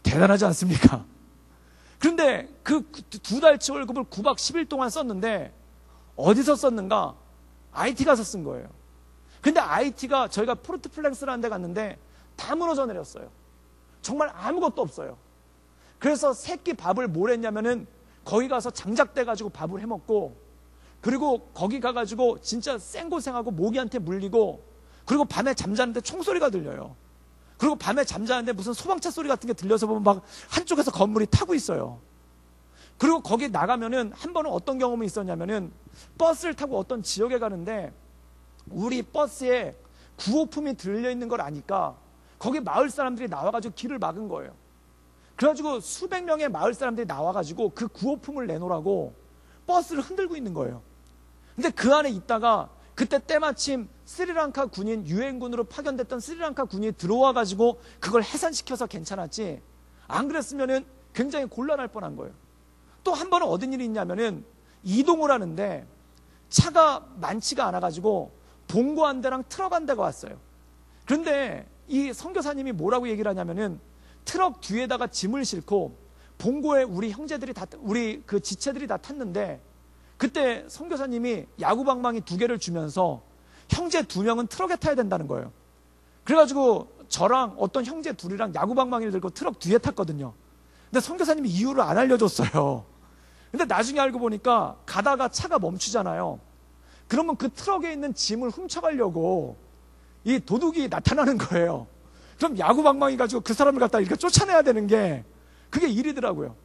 대단하지 않습니까? 그런데 그 2달치 월급을 9박 10일 동안 썼는데 어디서 썼는가? IT 가서 쓴 거예요. 근데 IT가 저희가 포르트플렉스라는 데 갔는데 다 무너져 내렸어요. 정말 아무것도 없어요. 그래서 새끼 밥을 뭘 했냐면은 거기 가서 장작대 가지고 밥을 해먹고, 그리고 거기 가가지고 진짜 생고생하고 모기한테 물리고, 그리고 밤에 잠자는데 총소리가 들려요. 그리고 밤에 잠자는데 무슨 소방차 소리 같은 게 들려서 보면 막 한쪽에서 건물이 타고 있어요. 그리고 거기 나가면은 한 번은 어떤 경험이 있었냐면은 버스를 타고 어떤 지역에 가는데 우리 버스에 구호품이 들려있는 걸 아니까 거기 마을 사람들이 나와가지고 길을 막은 거예요. 그래가지고 수백 명의 마을 사람들이 나와가지고 그 구호품을 내놓으라고 버스를 흔들고 있는 거예요. 근데 그 안에 있다가 그때 때마침 스리랑카 군인, 유엔군으로 파견됐던 스리랑카 군인이 들어와가지고 그걸 해산시켜서 괜찮았지, 안 그랬으면은 굉장히 곤란할 뻔한 거예요. 또 한 번은 어떤 일이 있냐면은 이동을 하는데 차가 많지가 않아가지고 봉고 한 대랑 트럭 한 대가 왔어요. 그런데 이 선교사님이 뭐라고 얘기를 하냐면은 트럭 뒤에다가 짐을 싣고 봉고에 우리 형제들이 다, 우리 그 지체들이 다 탔는데, 그때 선교사님이 야구방망이 2개를 주면서 형제 2명은 트럭에 타야 된다는 거예요. 그래가지고 저랑 어떤 형제 둘이랑 야구방망이를 들고 트럭 뒤에 탔거든요. 근데 선교사님이 이유를 안 알려줬어요. 근데 나중에 알고 보니까 가다가 차가 멈추잖아요. 그러면 그 트럭에 있는 짐을 훔쳐가려고 이 도둑이 나타나는 거예요. 그럼 야구방망이 가지고 그 사람을 갖다 이렇게 쫓아내야 되는 게 그게 일이더라고요.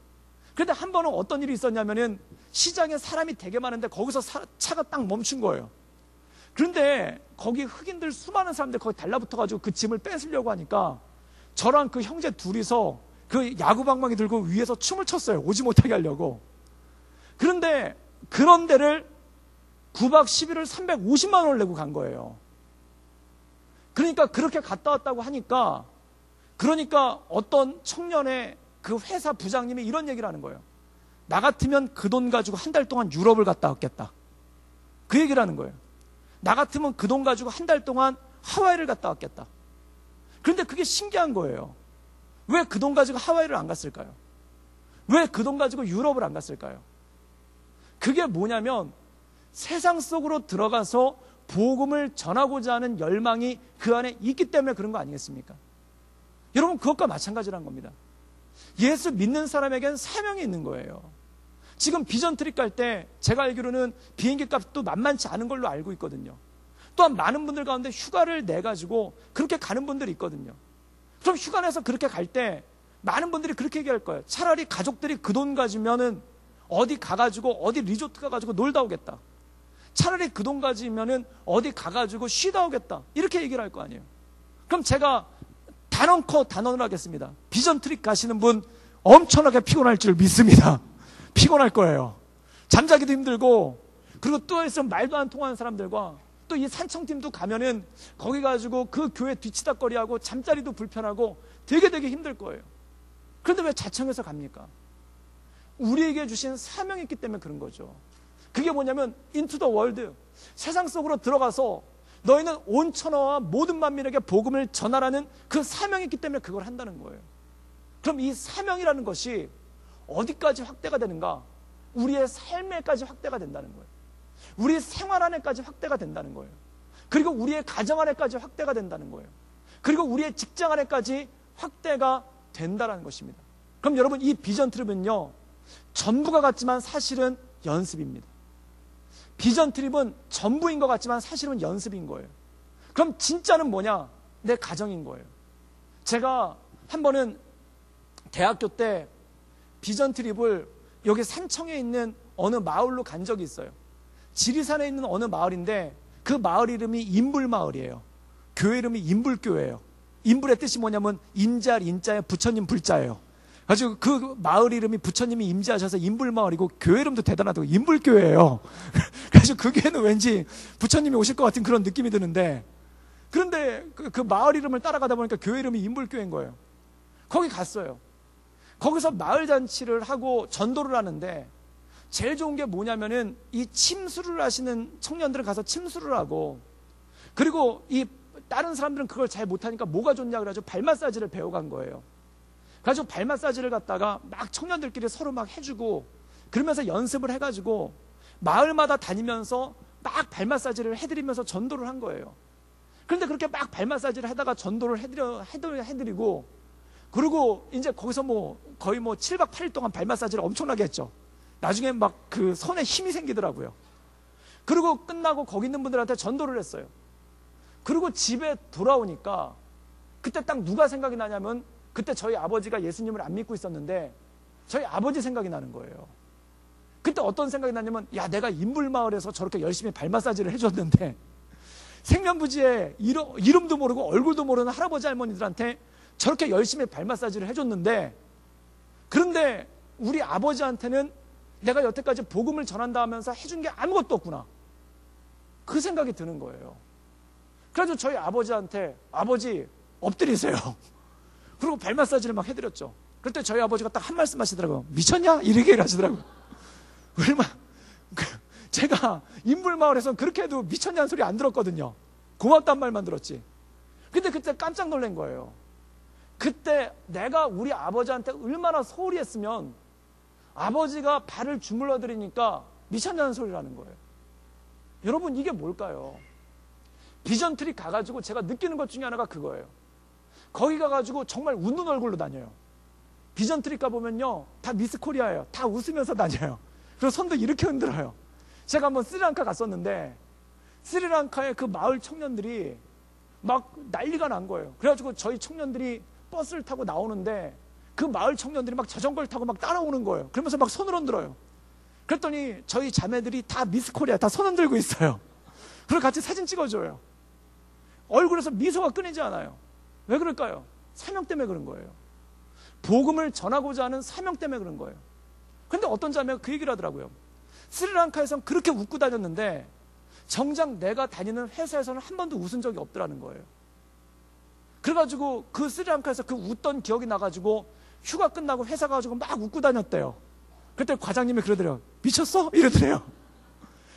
그런데 한 번은 어떤 일이 있었냐면은 시장에 사람이 되게 많은데 거기서 차가 딱 멈춘 거예요. 그런데 거기 흑인들 수많은 사람들 거기 달라붙어가지고 그 짐을 뺏으려고 하니까 저랑 그 형제 둘이서 그 야구방망이 들고 위에서 춤을 췄어요. 오지 못하게 하려고. 그런데 그런 데를 9박 10일을 350만 원을 내고 간 거예요. 그러니까 그렇게 갔다 왔다고 하니까 그러니까 어떤 청년의 그 회사 부장님이 이런 얘기를 하는 거예요. 나 같으면 그 돈 가지고 한 달 동안 유럽을 갔다 왔겠다. 그 얘기를 하는 거예요. 나 같으면 그 돈 가지고 한 달 동안 하와이를 갔다 왔겠다. 그런데 그게 신기한 거예요. 왜 그 돈 가지고 하와이를 안 갔을까요? 왜 그 돈 가지고 유럽을 안 갔을까요? 그게 뭐냐면 세상 속으로 들어가서 복음을 전하고자 하는 열망이 그 안에 있기 때문에 그런 거 아니겠습니까? 여러분, 그것과 마찬가지란 겁니다. 예수 믿는 사람에겐 사명이 있는 거예요. 지금 비전 트립 갈 때 제가 알기로는 비행기 값도 만만치 않은 걸로 알고 있거든요. 또한 많은 분들 가운데 휴가를 내가지고 그렇게 가는 분들이 있거든요. 그럼 휴가 내서 그렇게 갈 때 많은 분들이 그렇게 얘기할 거예요. 차라리 가족들이 그 돈 가지면은 어디 가가지고 어디 리조트 가가지고 놀다 오겠다. 차라리 그 돈 가지면은 어디 가가지고 쉬다 오겠다. 이렇게 얘기를 할 거 아니에요. 그럼 제가 단언을 하겠습니다. 비전 트립 가시는 분 엄청나게 피곤할 줄 믿습니다. 피곤할 거예요. 잠자기도 힘들고, 그리고 또 있으면 말도 안 통하는 사람들과 또 이 산청팀도 가면은 거기 가지고 그 교회 뒤치다거리하고 잠자리도 불편하고 되게 힘들 거예요. 그런데 왜 자청해서 갑니까? 우리에게 주신 사명이 있기 때문에 그런 거죠. 그게 뭐냐면 into the world, 세상 속으로 들어가서 너희는 온 천하와 모든 만민에게 복음을 전하라는 그 사명이 있기 때문에 그걸 한다는 거예요. 그럼 이 사명이라는 것이 어디까지 확대가 되는가? 우리의 삶에까지 확대가 된다는 거예요. 우리 생활 안에까지 확대가 된다는 거예요. 그리고 우리의 가정 안에까지 확대가 된다는 거예요. 그리고 우리의 직장 안에까지 확대가 된다는 것입니다. 그럼 여러분, 이 비전 트립은요, 전부가 같지만 사실은 연습입니다. 비전 트립은 전부인 것 같지만 사실은 연습인 거예요. 그럼 진짜는 뭐냐? 내 가정인 거예요. 제가 한 번은 대학교 때 비전 트립을 여기 산청에 있는 어느 마을로 간 적이 있어요. 지리산에 있는 어느 마을인데 그 마을 이름이 인불마을이에요. 교회 이름이 인불교회예요. 인불의 뜻이 뭐냐면 인자, 인자에 부처님 불자예요. 그래서 그 마을 이름이 부처님이 임재하셔서 인불마을이고 교회 이름도 대단하다고 인불교회예요. 그래서 그 교회는 왠지 부처님이 오실 것 같은 그런 느낌이 드는데, 그런데 그 마을 이름을 따라가다 보니까 교회 이름이 인불교회인 거예요. 거기 갔어요. 거기서 마을 잔치를 하고 전도를 하는데 제일 좋은 게 뭐냐면은 이 침수를 하시는 청년들은 가서 침수를 하고, 그리고 이 다른 사람들은 그걸 잘 못하니까 뭐가 좋냐 그래가지고 발 마사지를 배워간 거예요. 그래가지고 발 마사지를 갖다가 막 청년들끼리 서로 막 해주고, 그러면서 연습을 해가지고 마을마다 다니면서 막 발 마사지를 해드리면서 전도를 한 거예요. 그런데 그렇게 막 발 마사지를 하다가 전도를 해드리고, 그리고 이제 거기서 거의 7박 8일 동안 발 마사지를 엄청나게 했죠. 나중에 막 그 손에 힘이 생기더라고요. 그리고 끝나고 거기 있는 분들한테 전도를 했어요. 그리고 집에 돌아오니까 그때 딱 누가 생각이 나냐면, 그때 저희 아버지가 예수님을 안 믿고 있었는데 저희 아버지 생각이 나는 거예요. 그때 어떤 생각이 나냐면, 야, 내가 인불마을에서 저렇게 열심히 발 마사지를 해줬는데 생면부지에 이름도 모르고 얼굴도 모르는 할아버지 할머니들한테 저렇게 열심히 발 마사지를 해줬는데, 그런데 우리 아버지한테는 내가 여태까지 복음을 전한다 하면서 해준 게 아무것도 없구나, 그 생각이 드는 거예요. 그래서 저희 아버지한테, 아버지 엎드리세요. 그리고 발 마사지를 막 해드렸죠. 그때 저희 아버지가 딱 한 말씀 하시더라고요. 미쳤냐? 이렇게 하시더라고요. 얼마나 제가 인불마을에서 그렇게 해도 미쳤냐는 소리 안 들었거든요. 고맙단 말만 들었지. 근데 그때 깜짝 놀란 거예요. 그때 내가 우리 아버지한테 얼마나 소홀히 했으면 아버지가 발을 주물러 드리니까 미쳤냐는 소리라는 거예요. 여러분, 이게 뭘까요? 비전 트립 가가지고 제가 느끼는 것 중에 하나가 그거예요. 거기 가가지고 정말 웃는 얼굴로 다녀요. 비전 트립 가보면요, 다 미스 코리아예요. 다 웃으면서 다녀요. 그리고 손도 이렇게 흔들어요. 제가 한번 스리랑카 갔었는데 스리랑카의 그 마을 청년들이 막 난리가 난 거예요. 그래가지고 저희 청년들이 버스를 타고 나오는데 그 마을 청년들이 막 자전거를 타고 막 따라오는 거예요. 그러면서 막 손을 흔들어요. 그랬더니 저희 자매들이 다 미스코리아 다 손 흔들고 있어요. 그리고 같이 사진 찍어줘요. 얼굴에서 미소가 끊이지 않아요. 왜 그럴까요? 사명 때문에 그런 거예요. 복음을 전하고자 하는 사명 때문에 그런 거예요. 근데 어떤 자매가 그 얘기를 하더라고요. 스리랑카에선 그렇게 웃고 다녔는데 정작 내가 다니는 회사에서는 한 번도 웃은 적이 없더라는 거예요. 그래가지고 그 스리랑카에서 그 웃던 기억이 나가지고 휴가 끝나고 회사 가가지고 막 웃고 다녔대요. 그때 과장님이 그러더래요. 미쳤어? 이러더래요.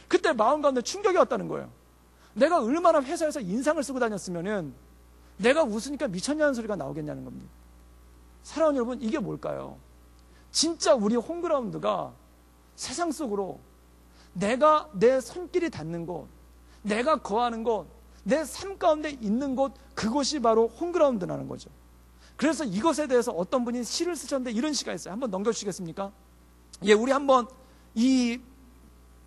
그때 마음 가운데 충격이 왔다는 거예요. 내가 얼마나 회사에서 인상을 쓰고 다녔으면은 내가 웃으니까 미쳤냐는 소리가 나오겠냐는 겁니다. 사랑하는 여러분, 이게 뭘까요? 진짜 우리 홈그라운드가 세상 속으로 내가 내 손길이 닿는 곳, 내가 거하는 곳, 내 삶 가운데 있는 곳, 그곳이 바로 홈그라운드라는 거죠. 그래서 이것에 대해서 어떤 분이 시를 쓰셨는데 이런 시가 있어요. 한번 넘겨주시겠습니까? 예, 우리 한번 이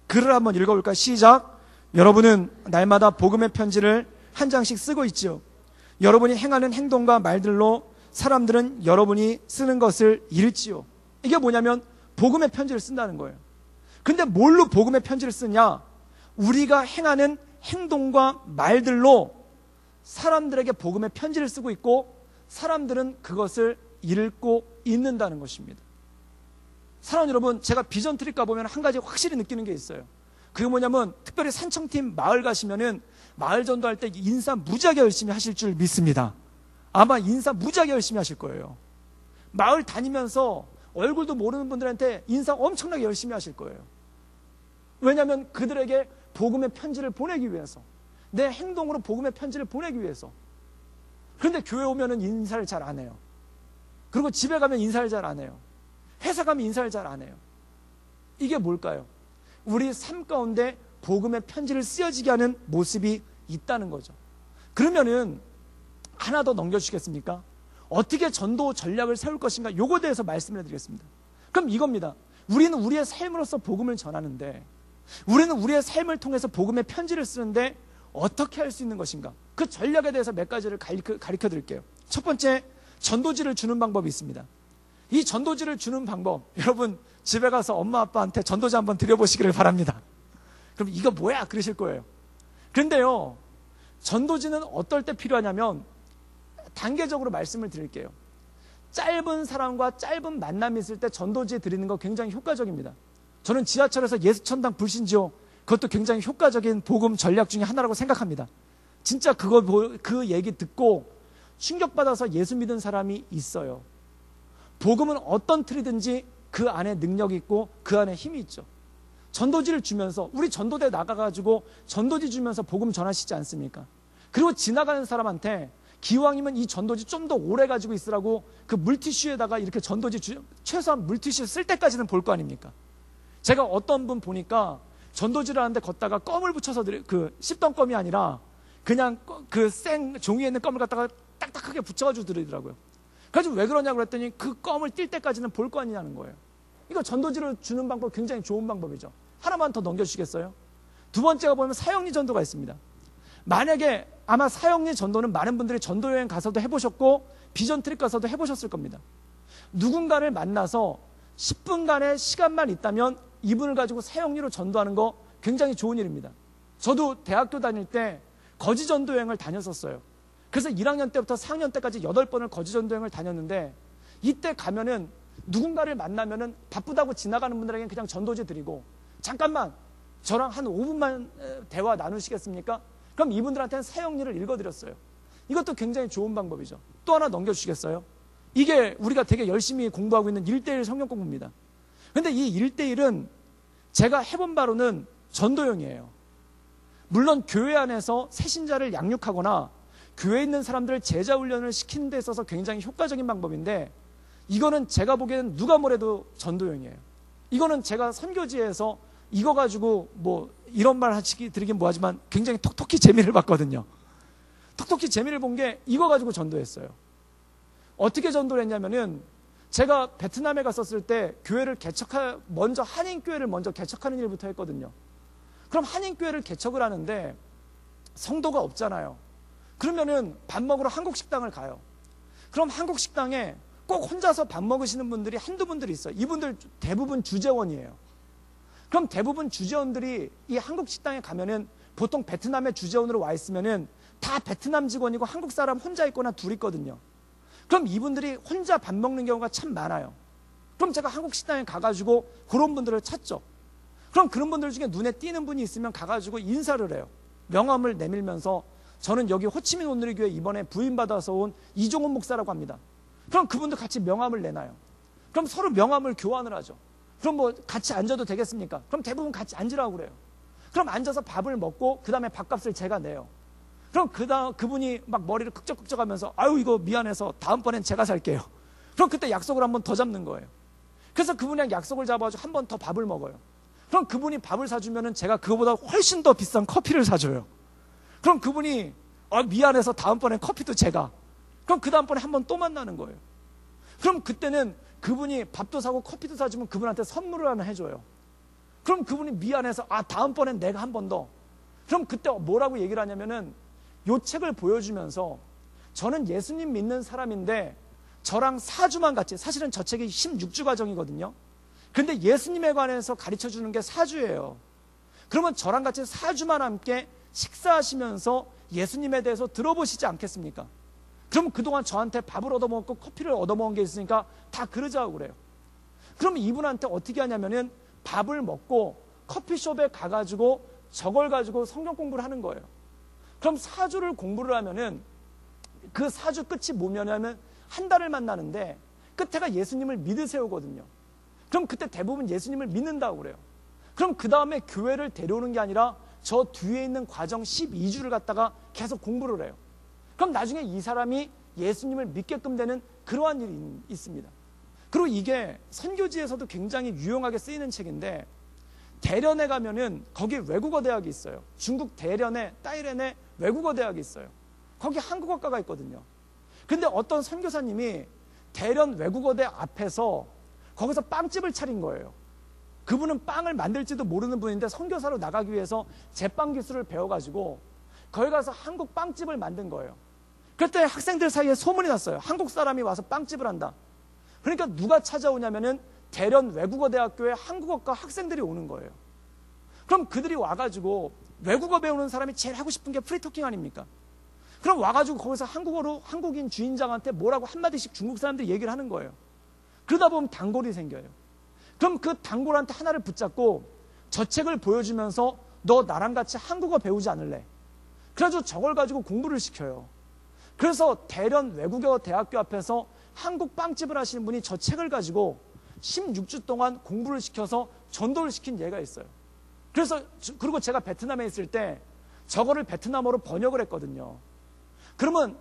글을 한번 읽어볼까요? 시작. 여러분은 날마다 복음의 편지를 한 장씩 쓰고 있지요. 여러분이 행하는 행동과 말들로 사람들은 여러분이 쓰는 것을 읽지요. 이게 뭐냐면 복음의 편지를 쓴다는 거예요. 근데 뭘로 복음의 편지를 쓰냐? 우리가 행하는 행동과 말들로 사람들에게 복음의 편지를 쓰고 있고 사람들은 그것을 읽고 읽는다는 것입니다. 사랑하는 여러분, 제가 비전 트립 가보면 한 가지 확실히 느끼는 게 있어요. 그게 뭐냐면 특별히 산청팀 마을 가시면은 마을 전도할 때 인사 무지하게 열심히 하실 줄 믿습니다. 아마 인사 무지하게 열심히 하실 거예요. 마을 다니면서 얼굴도 모르는 분들한테 인사 엄청나게 열심히 하실 거예요. 왜냐하면 그들에게 복음의 편지를 보내기 위해서, 내 행동으로 복음의 편지를 보내기 위해서. 그런데 교회 오면은 인사를 잘 안 해요. 그리고 집에 가면 인사를 잘 안 해요. 회사 가면 인사를 잘 안 해요. 이게 뭘까요? 우리 삶 가운데 복음의 편지를 쓰여지게 하는 모습이 있다는 거죠. 그러면은 하나 더 넘겨주시겠습니까? 어떻게 전도 전략을 세울 것인가? 요거에 대해서 말씀을 해드리겠습니다. 그럼 이겁니다. 우리는 우리의 삶으로서 복음을 전하는데, 우리는 우리의 삶을 통해서 복음의 편지를 쓰는데 어떻게 할 수 있는 것인가? 그 전략에 대해서 몇 가지를 가르쳐 드릴게요. 첫 번째, 전도지를 주는 방법이 있습니다. 이 전도지를 주는 방법, 여러분 집에 가서 엄마 아빠한테 전도지 한번 드려보시기를 바랍니다. 그럼 이거 뭐야? 그러실 거예요. 그런데요, 전도지는 어떨 때 필요하냐면 단계적으로 말씀을 드릴게요. 짧은 사람과 짧은 만남이 있을 때 전도지 드리는 거 굉장히 효과적입니다. 저는 지하철에서 예수천당 불신지요, 그것도 굉장히 효과적인 복음 전략 중에 하나라고 생각합니다. 진짜 그 얘기 듣고 충격받아서 예수 믿은 사람이 있어요. 복음은 어떤 틀이든지 그 안에 능력이 있고 그 안에 힘이 있죠. 전도지를 주면서, 우리 전도대 나가가지고 전도지 주면서 복음 전하시지 않습니까? 그리고 지나가는 사람한테 기왕이면 이 전도지 좀 더 오래 가지고 있으라고 그 물티슈에다가 이렇게 전도지 최소한 물티슈 쓸 때까지는 볼 거 아닙니까? 제가 어떤 분 보니까 전도지를 하는데 걷다가 껌을 붙여서 씹던 껌이 아니라 그냥 그 생 종이에 있는 껌을 갖다가 딱딱하게 붙여가지고 드리더라고요. 그래서 왜 그러냐고 그랬더니 그 껌을 띨 때까지는 볼 거 아니냐는 거예요. 이거 전도지를 주는 방법 굉장히 좋은 방법이죠. 하나만 더 넘겨주시겠어요? 두 번째가 보면 사형리 전도가 있습니다. 만약에 아마 사형리 전도는 많은 분들이 전도여행 가서도 해보셨고 비전 트립 가서도 해보셨을 겁니다. 누군가를 만나서 10분간의 시간만 있다면 이분을 가지고 사형리로 전도하는 거 굉장히 좋은 일입니다. 저도 대학교 다닐 때 거지 전도여행을 다녔었어요. 그래서 1학년 때부터 4학년 때까지 8번을 거지 전도여행을 다녔는데, 이때 가면은 누군가를 만나면은 바쁘다고 지나가는 분들에게는 그냥 전도지 드리고, 잠깐만 저랑 한 5분만 대화 나누시겠습니까? 그럼 이분들한테는 사형리를 읽어드렸어요. 이것도 굉장히 좋은 방법이죠. 또 하나 넘겨주시겠어요? 이게 우리가 되게 열심히 공부하고 있는 1:1 성경 공부입니다. 근데 이 1:1은 제가 해본 바로는 전도용이에요. 물론 교회 안에서 새신자를 양육하거나 교회에 있는 사람들을 제자 훈련을 시키는 데 있어서 굉장히 효과적인 방법인데, 이거는 제가 보기에는 누가 뭐래도 전도용이에요. 이거는 제가 선교지에서 이거 가지고 뭐 이런 말 드리긴 뭐하지만 굉장히 톡톡히 재미를 봤거든요. 톡톡히 재미를 본 게 이거 가지고 전도했어요. 어떻게 전도를 했냐면은, 제가 베트남에 갔었을 때 교회를 먼저 한인교회를 먼저 개척하는 일부터 했거든요. 그럼 한인교회를 개척을 하는데 성도가 없잖아요. 그러면은 밥 먹으러 한국 식당을 가요. 그럼 한국 식당에 꼭 혼자서 밥 먹으시는 분들이 한두 분들이 있어요. 이분들 대부분 주재원이에요. 그럼 대부분 주재원들이 이 한국 식당에 가면은 보통 베트남의 주재원으로 와 있으면은 다 베트남 직원이고 한국 사람 혼자 있거나 둘 있거든요. 그럼 이분들이 혼자 밥 먹는 경우가 참 많아요. 그럼 제가 한국 식당에 가가지고 그런 분들을 찾죠. 그럼 그런 분들 중에 눈에 띄는 분이 있으면 가가지고 인사를 해요. 명함을 내밀면서 저는 여기 호치민 온누리교회 이번에 부임받아서 온 이종훈 목사라고 합니다. 그럼 그분도 같이 명함을 내놔요. 그럼 서로 명함을 교환을 하죠. 그럼 뭐 같이 앉아도 되겠습니까? 그럼 대부분 같이 앉으라고 그래요. 그럼 앉아서 밥을 먹고 그 다음에 밥값을 제가 내요. 그럼 그분이 막 머리를 극적극적 하면서 아유 이거 미안해서 다음번엔 제가 살게요. 그럼 그때 약속을 한 번 더 잡는 거예요. 그래서 그분이랑 약속을 잡아가지고 한 번 더 밥을 먹어요. 그럼 그분이 밥을 사주면은 제가 그거보다 훨씬 더 비싼 커피를 사줘요. 그럼 그분이 미안해서 다음번엔 커피도 제가. 그럼 그 다음번에 한 번 또 만나는 거예요. 그럼 그때는 그분이 밥도 사고 커피도 사주면 그분한테 선물을 하나 해줘요. 그럼 그분이 미안해서 다음번엔 내가 한 번 더. 그럼 그때 뭐라고 얘기를 하냐면은 요 책을 보여주면서 저는 예수님 믿는 사람인데 저랑 4주만 같이, 사실은 저 책이 16주 과정이거든요. 근데 예수님에 관해서 가르쳐 주는 게 4주예요. 그러면 저랑 같이 4주만 함께 식사하시면서 예수님에 대해서 들어보시지 않겠습니까? 그럼 그동안 저한테 밥을 얻어먹고 커피를 얻어먹은 게 있으니까 다 그러자고 그래요. 그럼 이분한테 어떻게 하냐면은 밥을 먹고 커피숍에 가가지고 저걸 가지고 성경 공부를 하는 거예요. 그럼 4주를 공부를 하면은 그 4주 끝이 뭐냐면 한 달을 만나는데 끝에가 예수님을 믿으세요거든요. 그럼 그때 대부분 예수님을 믿는다고 그래요. 그럼 그 다음에 교회를 데려오는 게 아니라 저 뒤에 있는 과정 12주를 갖다가 계속 공부를 해요. 그럼 나중에 이 사람이 예수님을 믿게끔 되는 그러한 일이 있습니다. 그리고 이게 선교지에서도 굉장히 유용하게 쓰이는 책인데 대련에 가면은 거기 외국어 대학이 있어요. 중국 대련에 따이렌에 외국어 대학이 있어요. 거기 한국어과가 있거든요. 근데 어떤 선교사님이 대련 외국어대 앞에서 거기서 빵집을 차린 거예요. 그분은 빵을 만들지도 모르는 분인데 선교사로 나가기 위해서 제빵 기술을 배워가지고 거기 가서 한국 빵집을 만든 거예요. 그때 학생들 사이에 소문이 났어요. 한국 사람이 와서 빵집을 한다. 그러니까 누가 찾아오냐면은 대련 외국어대학교에 한국어과 학생들이 오는 거예요. 그럼 그들이 와가지고 외국어 배우는 사람이 제일 하고 싶은 게 프리토킹 아닙니까? 그럼 와가지고 거기서 한국어로 한국인 주인장한테 뭐라고 한마디씩 중국 사람들이 얘기를 하는 거예요. 그러다 보면 단골이 생겨요. 그럼 그 단골한테 하나를 붙잡고 저 책을 보여주면서 너 나랑 같이 한국어 배우지 않을래? 그래가지고 저걸 가지고 공부를 시켜요. 그래서 대련 외국어 대학교 앞에서 한국 빵집을 하시는 분이 저 책을 가지고 16주 동안 공부를 시켜서 전도를 시킨 예가 있어요. 그래서 그리고 제가 베트남에 있을 때 저거를 베트남어로 번역을 했거든요. 그러면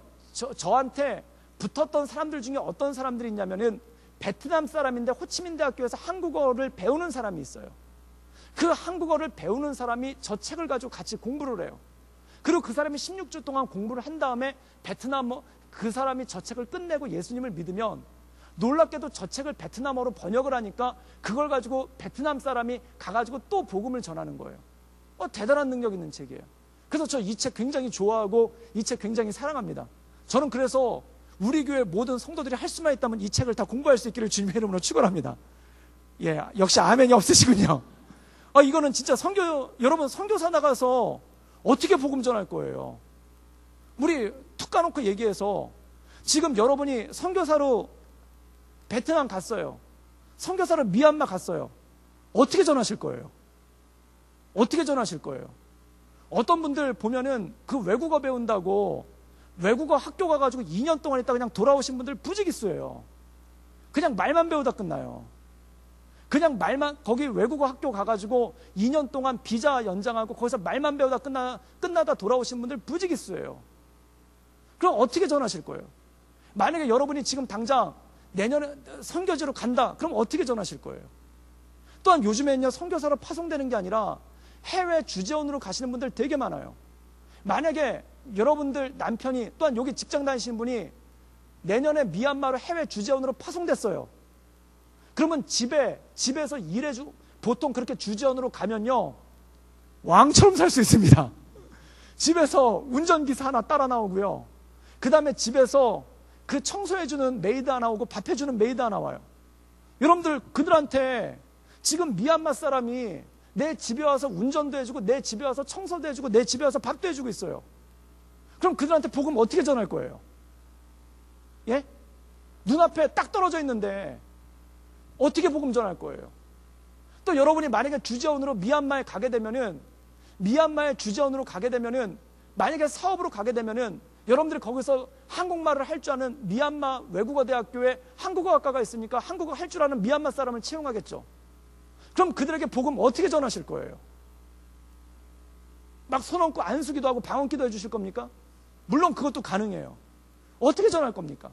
저한테 붙었던 사람들 중에 어떤 사람들이 있냐면은 베트남 사람인데 호치민 대학교에서 한국어를 배우는 사람이 있어요. 그 한국어를 배우는 사람이 저 책을 가지고 같이 공부를 해요. 그리고 그 사람이 16주 동안 공부를 한 다음에 베트남어, 그 사람이 저 책을 끝내고 예수님을 믿으면 놀랍게도 저 책을 베트남어로 번역을 하니까 그걸 가지고 베트남 사람이 가가지고 또 복음을 전하는 거예요. 대단한 능력 있는 책이에요. 그래서 저 이 책 굉장히 좋아하고 이 책 굉장히 사랑합니다. 저는 그래서 우리 교회 모든 성도들이 할 수만 있다면 이 책을 다 공부할 수 있기를 주님의 이름으로 축원합니다. 예, 역시 아멘이 없으시군요. 이거는 진짜 여러분 선교사 나가서 어떻게 복음 전할 거예요? 우리 툭 까놓고 얘기해서 지금 여러분이 선교사로 베트남 갔어요. 선교사로 미얀마 갔어요. 어떻게 전하실 거예요? 어떻게 전하실 거예요? 어떤 분들 보면은 그 외국어 배운다고 외국어 학교 가가지고 2년 동안 있다 그냥 돌아오신 분들 부지기수예요. 그냥 말만 배우다 끝나요. 그냥 말만, 거기 외국어 학교 가가지고 2년 동안 비자 연장하고 거기서 말만 배우다 끝나다 돌아오신 분들 부지기수예요. 그럼 어떻게 전하실 거예요? 만약에 여러분이 지금 당장 내년에 선교지로 간다. 그럼 어떻게 전하실 거예요? 또한 요즘에는요, 선교사로 파송되는 게 아니라 해외 주재원으로 가시는 분들 되게 많아요. 만약에 여러분들 남편이 또한 여기 직장 다니시는 분이 내년에 미얀마로 해외 주재원으로 파송됐어요. 그러면 집에서 일해주고 보통 그렇게 주재원으로 가면요 왕처럼 살 수 있습니다. 집에서 운전기사 하나 따라 나오고요. 그 다음에 집에서 그 청소해주는 메이드 하나 오고 밥해주는 메이드 하나 와요. 여러분들, 그들한테 지금 미얀마 사람이 내 집에 와서 운전도 해주고 내 집에 와서 청소도 해주고 내 집에 와서 밥도 해주고 있어요. 그럼 그들한테 복음 어떻게 전할 거예요? 예? 눈앞에 딱 떨어져 있는데 어떻게 복음 전할 거예요? 또 여러분이 만약에 주재원으로 미얀마에 가게 되면은, 미얀마의 주재원으로 가게 되면은, 만약에 사업으로 가게 되면은 여러분들이 거기서 한국말을 할 줄 아는 미얀마 외국어 대학교에 한국어학과가 있으니까 한국어 할 줄 아는 미얀마 사람을 채용하겠죠. 그럼 그들에게 복음 어떻게 전하실 거예요? 막 손 얹고 안수기도 하고 방언기도 해주실 겁니까? 물론 그것도 가능해요. 어떻게 전할 겁니까?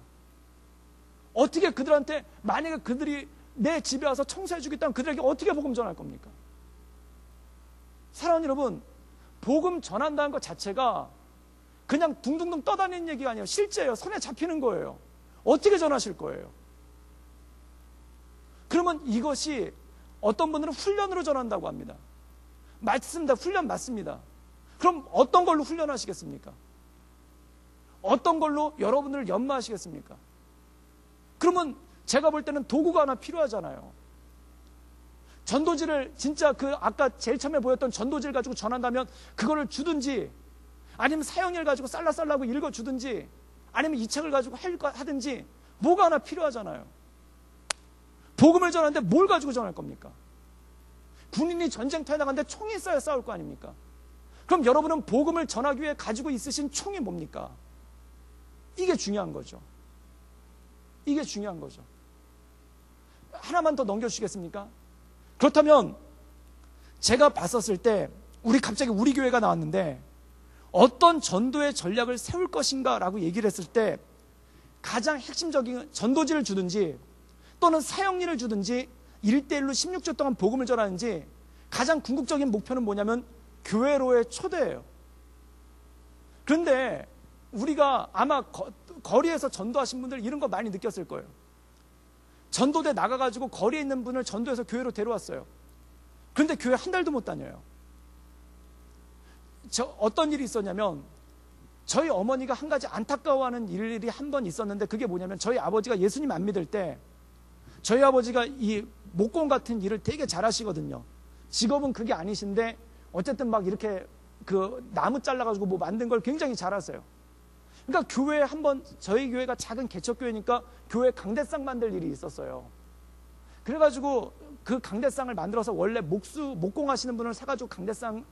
어떻게 그들한테, 만약에 그들이 내 집에 와서 청소해주겠다면 그들에게 어떻게 복음 전할 겁니까? 사랑하는 여러분, 복음 전한다는 것 자체가 그냥 둥둥둥 떠다니는 얘기가 아니에요. 실제예요. 손에 잡히는 거예요. 어떻게 전하실 거예요? 그러면 이것이 어떤 분들은 훈련으로 전한다고 합니다. 맞습니다. 훈련 맞습니다. 그럼 어떤 걸로 훈련하시겠습니까? 어떤 걸로 여러분들을 연마하시겠습니까? 그러면 제가 볼 때는 도구가 하나 필요하잖아요. 전도지를 진짜 그 아까 제일 처음에 보였던 전도지를 가지고 전한다면 그거를 주든지, 아니면 사형리를 가지고 쌀라쌀라고 읽어주든지, 아니면 이 책을 가지고 하든지 뭐가 하나 필요하잖아요. 복음을 전하는데 뭘 가지고 전할 겁니까? 군인이 전쟁터에 나가는데 총이 있어야 싸울 거 아닙니까? 그럼 여러분은 복음을 전하기 위해 가지고 있으신 총이 뭡니까? 이게 중요한 거죠. 이게 중요한 거죠. 하나만 더 넘겨주시겠습니까? 그렇다면 제가 봤었을 때 갑자기 우리 교회가 나왔는데 어떤 전도의 전략을 세울 것인가 라고 얘기를 했을 때 가장 핵심적인 전도지를 주든지 또는 사형리를 주든지 1대1로 16주 동안 복음을 전하는지 가장 궁극적인 목표는 뭐냐면 교회로의 초대예요. 그런데 우리가 아마 거리에서 전도하신 분들 이런 거 많이 느꼈을 거예요. 전도대 나가가지고 거리에 있는 분을 전도해서 교회로 데려왔어요. 그런데 교회 한 달도 못 다녀요. 어떤 일이 있었냐면 저희 어머니가 한 가지 안타까워하는 일이 한 번 있었는데 그게 뭐냐면 저희 아버지가 예수님 안 믿을 때 저희 아버지가 이 목공 같은 일을 되게 잘하시거든요. 직업은 그게 아니신데 어쨌든 막 이렇게 그 나무 잘라가지고 뭐 만든 걸 굉장히 잘하세요. 그러니까 교회에 한번 저희 교회가 작은 개척교회니까 교회 강대상 만들 일이 있었어요. 그래가지고 그 강대상을 만들어서 원래 목공하시는 분을 사가지고 강대상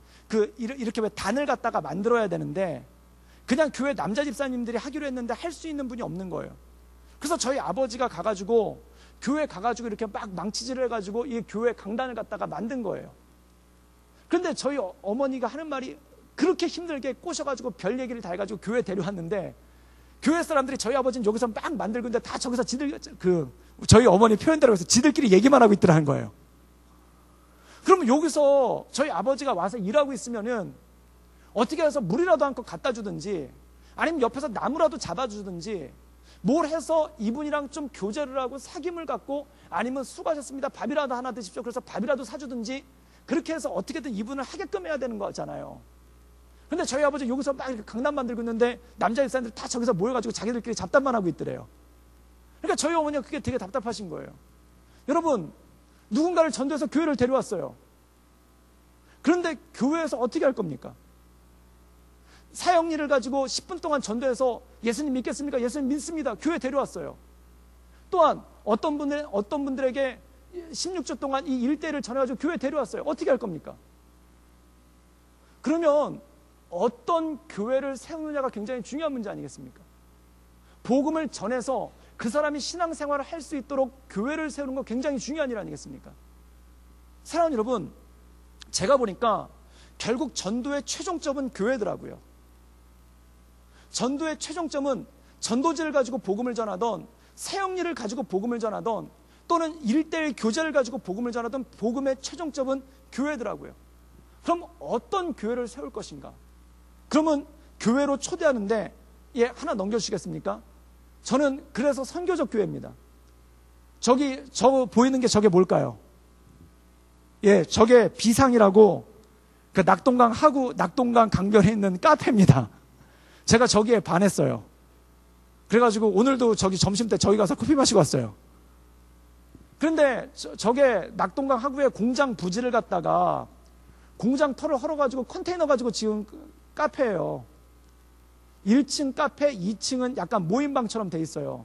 이렇게 왜 단을 갖다가 만들어야 되는데 그냥 교회 남자 집사님들이 하기로 했는데 할 수 있는 분이 없는 거예요. 그래서 저희 아버지가 가가지고 교회 가가지고 이렇게 막 망치질을 해가지고 이 교회 강단을 갖다가 만든 거예요. 그런데 저희 어머니가 하는 말이 그렇게 힘들게 꼬셔가지고 별 얘기를 다 해가지고 교회 데려왔는데 교회 사람들이 저희 아버지는 여기서 막 만들고 있는데 다 저기서 저희 어머니 표현대로 해서 지들끼리 얘기만 하고 있더라는 거예요. 그러면 여기서 저희 아버지가 와서 일하고 있으면은 어떻게 해서 물이라도 한컵 갖다 주든지 아니면 옆에서 나무라도 잡아주든지 뭘 해서 이분이랑 좀 교제를 하고 사귐을 갖고 아니면 수고하셨습니다. 밥이라도 하나 드십시오. 그래서 밥이라도 사주든지 그렇게 해서 어떻게든 이분을 하게끔 해야 되는 거잖아요. 근데 저희 아버지 여기서 막 이렇게 강단 만들고 있는데 남자 일사님들 다 저기서 모여가지고 자기들끼리 잡담만 하고 있더래요. 그러니까 저희 어머니가 그게 되게 답답하신 거예요. 여러분, 누군가를 전도해서 교회를 데려왔어요. 그런데 교회에서 어떻게 할 겁니까? 사형리를 가지고 10분 동안 전도해서 예수님 믿겠습니까? 예수님 믿습니다. 교회 데려왔어요. 또한 어떤 분들에게 16주 동안 이 일대를 전해가지고 교회 데려왔어요. 어떻게 할 겁니까? 그러면 어떤 교회를 세우느냐가 굉장히 중요한 문제 아니겠습니까? 복음을 전해서 그 사람이 신앙생활을 할 수 있도록 교회를 세우는 거 굉장히 중요한 일 아니겠습니까? 사랑하는 여러분, 제가 보니까 결국 전도의 최종점은 교회더라고요. 전도의 최종점은 전도지를 가지고 복음을 전하던 사형리를 가지고 복음을 전하던 또는 1대1 교제를 가지고 복음을 전하던 복음의 최종점은 교회더라고요. 그럼 어떤 교회를 세울 것인가? 그러면 교회로 초대하는데 하나 넘겨주시겠습니까? 저는 그래서 선교적 교회입니다. 저 보이는 게 저게 뭘까요? 저게 비상이라고 그 낙동강 하구, 낙동강 강변에 있는 카페입니다. 제가 저기에 반했어요. 그래가지고 오늘도 저기 점심 때 저기 가서 커피 마시고 왔어요. 그런데 저게 낙동강 하구에 공장 부지를 갖다가 공장 털을 헐어가지고 컨테이너 가지고 지은 카페예요. 1층 카페, 2층은 약간 모임방처럼 돼 있어요.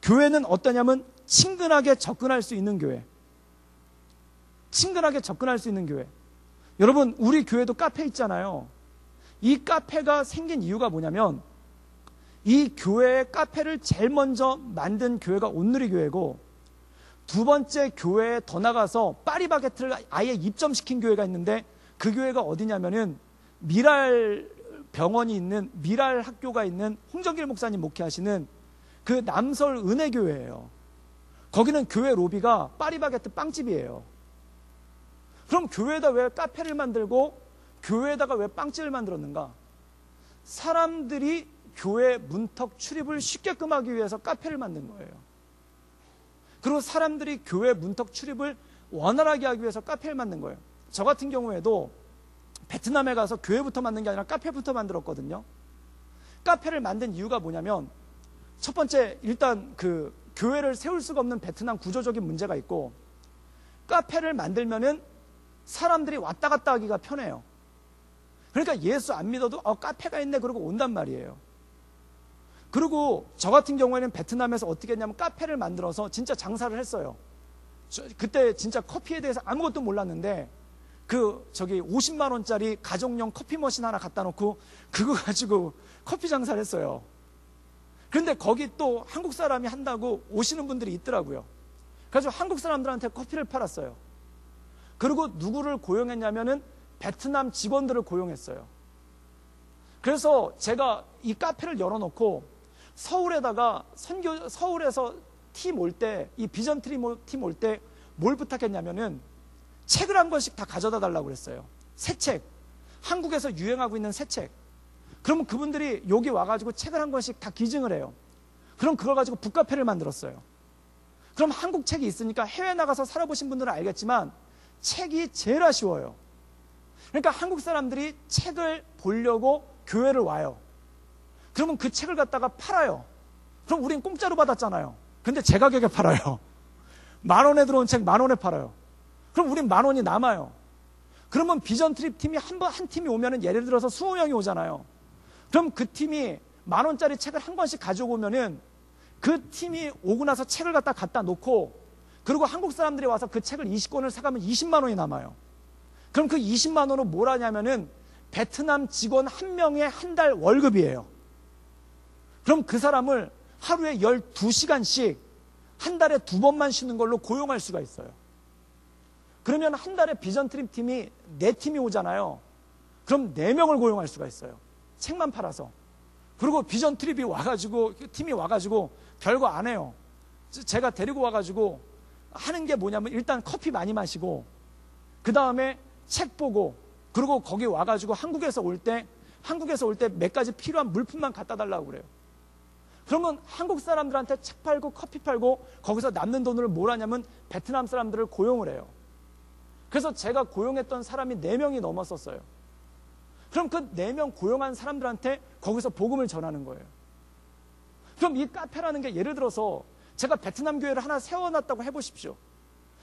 교회는 어떠냐면 친근하게 접근할 수 있는 교회. 친근하게 접근할 수 있는 교회. 여러분, 우리 교회도 카페 있잖아요. 이 카페가 생긴 이유가 뭐냐면 이 교회의 카페를 제일 먼저 만든 교회가 온누리교회고, 두 번째 교회에 더 나가서 파리바게트를 아예 입점시킨 교회가 있는데, 그 교회가 어디냐면은 미랄 병원이 있는, 미랄 학교가 있는 홍정길 목사님 목회하시는 그 남설 은혜교회예요. 거기는 교회 로비가 파리바게트 빵집이에요. 그럼 교회에다 왜 카페를 만들고 교회에다가 왜 빵집을 만들었는가? 사람들이 교회 문턱 출입을 쉽게끔 하기 위해서 카페를 만든 거예요. 그리고 사람들이 교회 문턱 출입을 원활하게 하기 위해서 카페를 만든 거예요. 저 같은 경우에도 베트남에 가서 교회부터 만든 게 아니라 카페부터 만들었거든요. 카페를 만든 이유가 뭐냐면, 첫 번째, 일단 그 교회를 세울 수가 없는 베트남 구조적인 문제가 있고, 카페를 만들면은 사람들이 왔다 갔다 하기가 편해요. 그러니까 예수 안 믿어도 카페가 있네 그러고 온단 말이에요. 그리고 저 같은 경우에는 베트남에서 어떻게 했냐면 카페를 만들어서 진짜 장사를 했어요. 그때 진짜 커피에 대해서 아무것도 몰랐는데 저기 50만 원짜리 가정용 커피 머신 하나 갖다 놓고 그거 가지고 커피 장사를 했어요. 그런데 거기 또 한국 사람이 한다고 오시는 분들이 있더라고요. 그래서 한국 사람들한테 커피를 팔았어요. 그리고 누구를 고용했냐면은 베트남 직원들을 고용했어요. 그래서 제가 이 카페를 열어놓고 서울에다가 서울에서 팀 올 때, 이 비전 팀 올 때 뭘 부탁했냐면은 책을 한 권씩 다 가져다 달라고 그랬어요. 새 책. 한국에서 유행하고 있는 새 책. 그러면 그분들이 여기 와가지고 책을 한 권씩 다 기증을 해요. 그럼 그걸 가지고 북카페를 만들었어요. 그럼 한국 책이 있으니까 해외 나가서 살아보신 분들은 알겠지만 책이 제일 아쉬워요. 그러니까 한국 사람들이 책을 보려고 교회를 와요. 그러면 그 책을 갖다가 팔아요. 그럼 우린 공짜로 받았잖아요. 근데 제 가격에 팔아요. 10,000원에 들어온 책 10,000원에 팔아요. 그럼 우린 10,000원이 남아요. 그러면 비전 트립 팀이 한 팀이 오면은 예를 들어서 20명이 오잖아요. 그럼 그 팀이 10,000원짜리 책을 한 권씩 가지고 오면은 그 팀이 오고 나서 책을 갖다 놓고, 그리고 한국 사람들이 와서 그 책을 20권을 사가면 20만 원이 남아요. 그럼 그 20만 원은 뭘 하냐면은 베트남 직원 한 명의 한 달 월급이에요. 그럼 그 사람을 하루에 12시간씩 한 달에 2번만 쉬는 걸로 고용할 수가 있어요. 그러면 한 달에 비전 트립 팀이 4팀이 오잖아요. 그럼 4명을 고용할 수가 있어요. 책만 팔아서. 그리고 비전 트립이 와가지고, 팀이 와가지고 별거 안 해요. 제가 데리고 와가지고 하는 게 뭐냐면 일단 커피 많이 마시고, 그 다음에 책 보고, 그리고 거기 와가지고 한국에서 올 때 몇 가지 필요한 물품만 갖다 달라고 그래요. 그러면 한국 사람들한테 책 팔고 커피 팔고 거기서 남는 돈을 뭘 하냐면 베트남 사람들을 고용을 해요. 그래서 제가 고용했던 사람이 4명이 넘었었어요. 그럼 그 4명 고용한 사람들한테 거기서 복음을 전하는 거예요. 그럼 이 카페라는 게 예를 들어서 제가 베트남 교회를 하나 세워놨다고 해보십시오.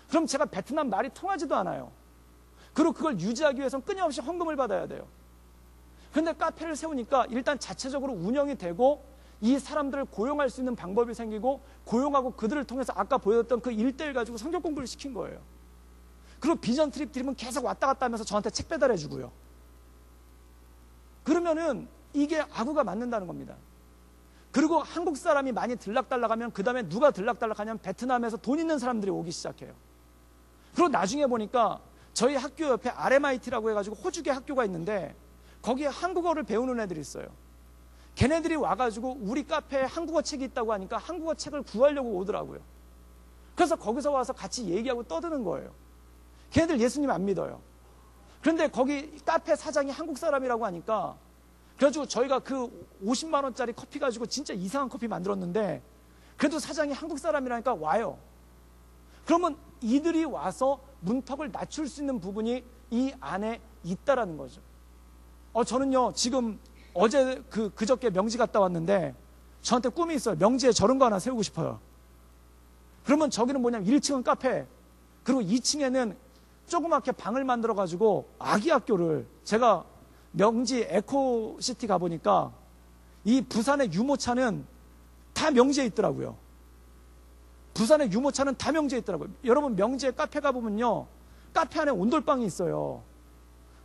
그럼 제가 베트남 말이 통하지도 않아요. 그리고 그걸 유지하기 위해서는 끊임없이 헌금을 받아야 돼요. 그런데 카페를 세우니까 일단 자체적으로 운영이 되고 이 사람들을 고용할 수 있는 방법이 생기고, 고용하고 그들을 통해서 아까 보여줬던 그 1:1 가지고 성경 공부를 시킨 거예요. 그리고 비전 트립 드리면 계속 왔다 갔다 하면서 저한테 책 배달해 주고요. 그러면은 이게 아구가 맞는다는 겁니다. 그리고 한국 사람이 많이 들락달락하면 그 다음에 누가 들락달락하냐면 베트남에서 돈 있는 사람들이 오기 시작해요. 그리고 나중에 보니까 저희 학교 옆에 RMIT라고 해가지고 호주계 학교가 있는데 거기에 한국어를 배우는 애들이 있어요. 걔네들이 와가지고 우리 카페에 한국어 책이 있다고 하니까 한국어 책을 구하려고 오더라고요. 그래서 거기서 와서 같이 얘기하고 떠드는 거예요. 걔네들 예수님 안 믿어요. 그런데 거기 카페 사장이 한국 사람이라고 하니까, 그래가지고 저희가 그 50만 원짜리 커피 가지고 진짜 이상한 커피 만들었는데 그래도 사장이 한국 사람이라니까 와요. 그러면 이들이 와서 문턱을 낮출 수 있는 부분이 이 안에 있다라는 거죠. 저는요, 지금 어제 그저께 명지 갔다 왔는데 저한테 꿈이 있어요. 명지에 저런 거 하나 세우고 싶어요. 그러면 저기는 뭐냐면 1층은 카페, 그리고 2층에는 조그맣게 방을 만들어 가지고 아기 학교를, 제가 명지 에코시티 가보니까 이 부산의 유모차는 다 명지에 있더라고요. 부산의 유모차는 다 명지에 있더라고요. 여러분, 명지에 카페 가보면요, 카페 안에 온돌방이 있어요.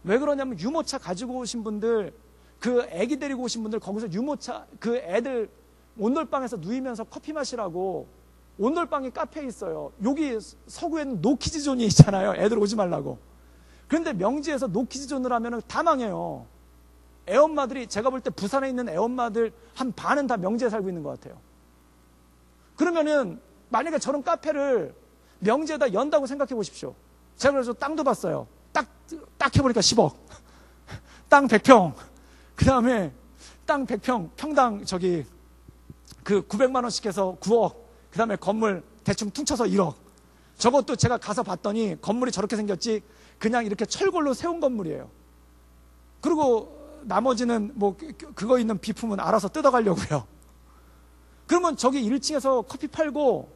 왜 그러냐면 유모차 가지고 오신 분들, 그 애기 데리고 오신 분들 거기서 유모차, 그 애들 온돌방에서 누이면서 커피 마시라고 온돌방이 카페에 있어요. 여기 서구에는 노키즈존이 있잖아요. 애들 오지 말라고. 그런데 명지에서 노키즈존을 하면 다 망해요. 애엄마들이, 제가 볼 때 부산에 있는 애엄마들 한 반은 다 명지에 살고 있는 것 같아요. 그러면은 만약에 저런 카페를 명지에다 연다고 생각해 보십시오. 제가 그래서 땅도 봤어요. 딱 해보니까 10억. 땅 100평. 그 다음에 땅 100평, 평당 그 900만 원씩 해서 9억. 그 다음에 건물 대충 퉁쳐서 1억. 저것도 제가 가서 봤더니 건물이 저렇게 생겼지 그냥 이렇게 철골로 세운 건물이에요. 그리고 나머지는 뭐 그거 있는 비품은 알아서 뜯어가려고요. 그러면 저기 1층에서 커피 팔고,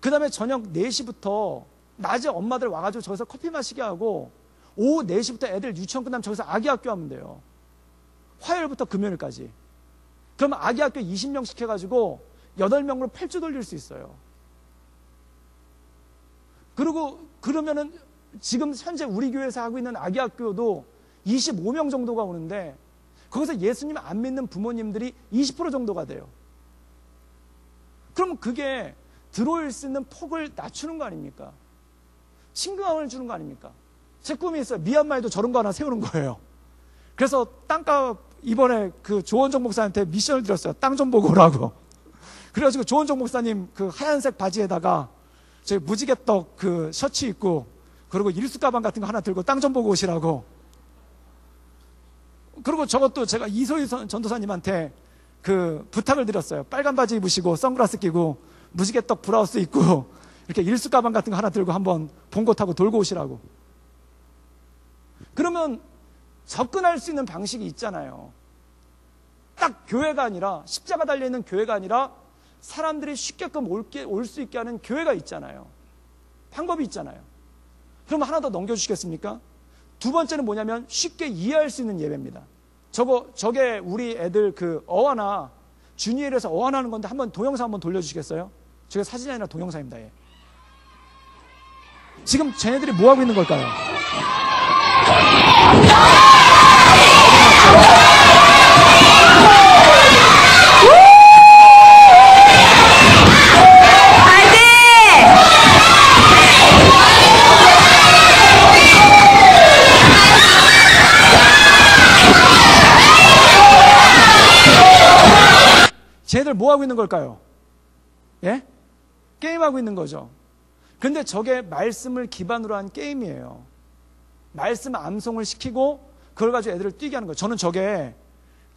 그 다음에 저녁 4시부터 낮에 엄마들 와가지고 저기서 커피 마시게 하고, 오후 4시부터 애들 유치원 끝나면 저기서 아기 학교 하면 돼요. 화요일부터 금요일까지. 그러면 아기 학교 20명씩 해가지고 8명으로 8주 돌릴 수 있어요. 그리고 그러면은 지금 현재 우리 교회에서 하고 있는 아기 학교도 25명 정도가 오는데, 거기서 예수님 안 믿는 부모님들이 20% 정도가 돼요. 그럼 그게 들어올 수 있는 폭을 낮추는 거 아닙니까? 친근함을 주는 거 아닙니까? 제 꿈이 있어요. 미얀마에도 저런 거 하나 세우는 거예요. 그래서 땅값, 이번에 그 조원정 목사한테 미션을 드렸어요. 땅 좀 보고 오라고. 그래가지고 조원정 목사님 그 하얀색 바지에다가 저 무지개떡 그 셔츠 입고, 그리고 일수 가방 같은 거 하나 들고 땅 좀 보고 오시라고. 그리고 저것도 제가 이소희 전도사님한테 그 부탁을 드렸어요. 빨간 바지 입으시고 선글라스 끼고 무지개떡 브라우스 입고 이렇게 일수 가방 같은 거 하나 들고 한번 봉고 타고 돌고 오시라고. 그러면 접근할 수 있는 방식이 있잖아요. 딱 교회가 아니라, 십자가 달려있는 교회가 아니라 사람들이 쉽게끔 올 수 있게 하는 교회가 있잖아요. 방법이 있잖아요. 그럼 하나 더 넘겨주시겠습니까? 두 번째는 뭐냐면 쉽게 이해할 수 있는 예배입니다. 저게 우리 애들 그 어하나, 주니엘에서 어하나는 건데 한번 동영상 한번 돌려주시겠어요? 저게 사진이 아니라 동영상입니다. 예. 지금 쟤네들이 뭐 하고 있는 걸까요? 쟤들 뭐 하고 있는 걸까요? 예? 게임하고 있는 거죠. 근데 저게 말씀을 기반으로 한 게임이에요. 말씀 암송을 시키고 그걸 가지고 애들을 뛰게 하는 거예요. 저는 저게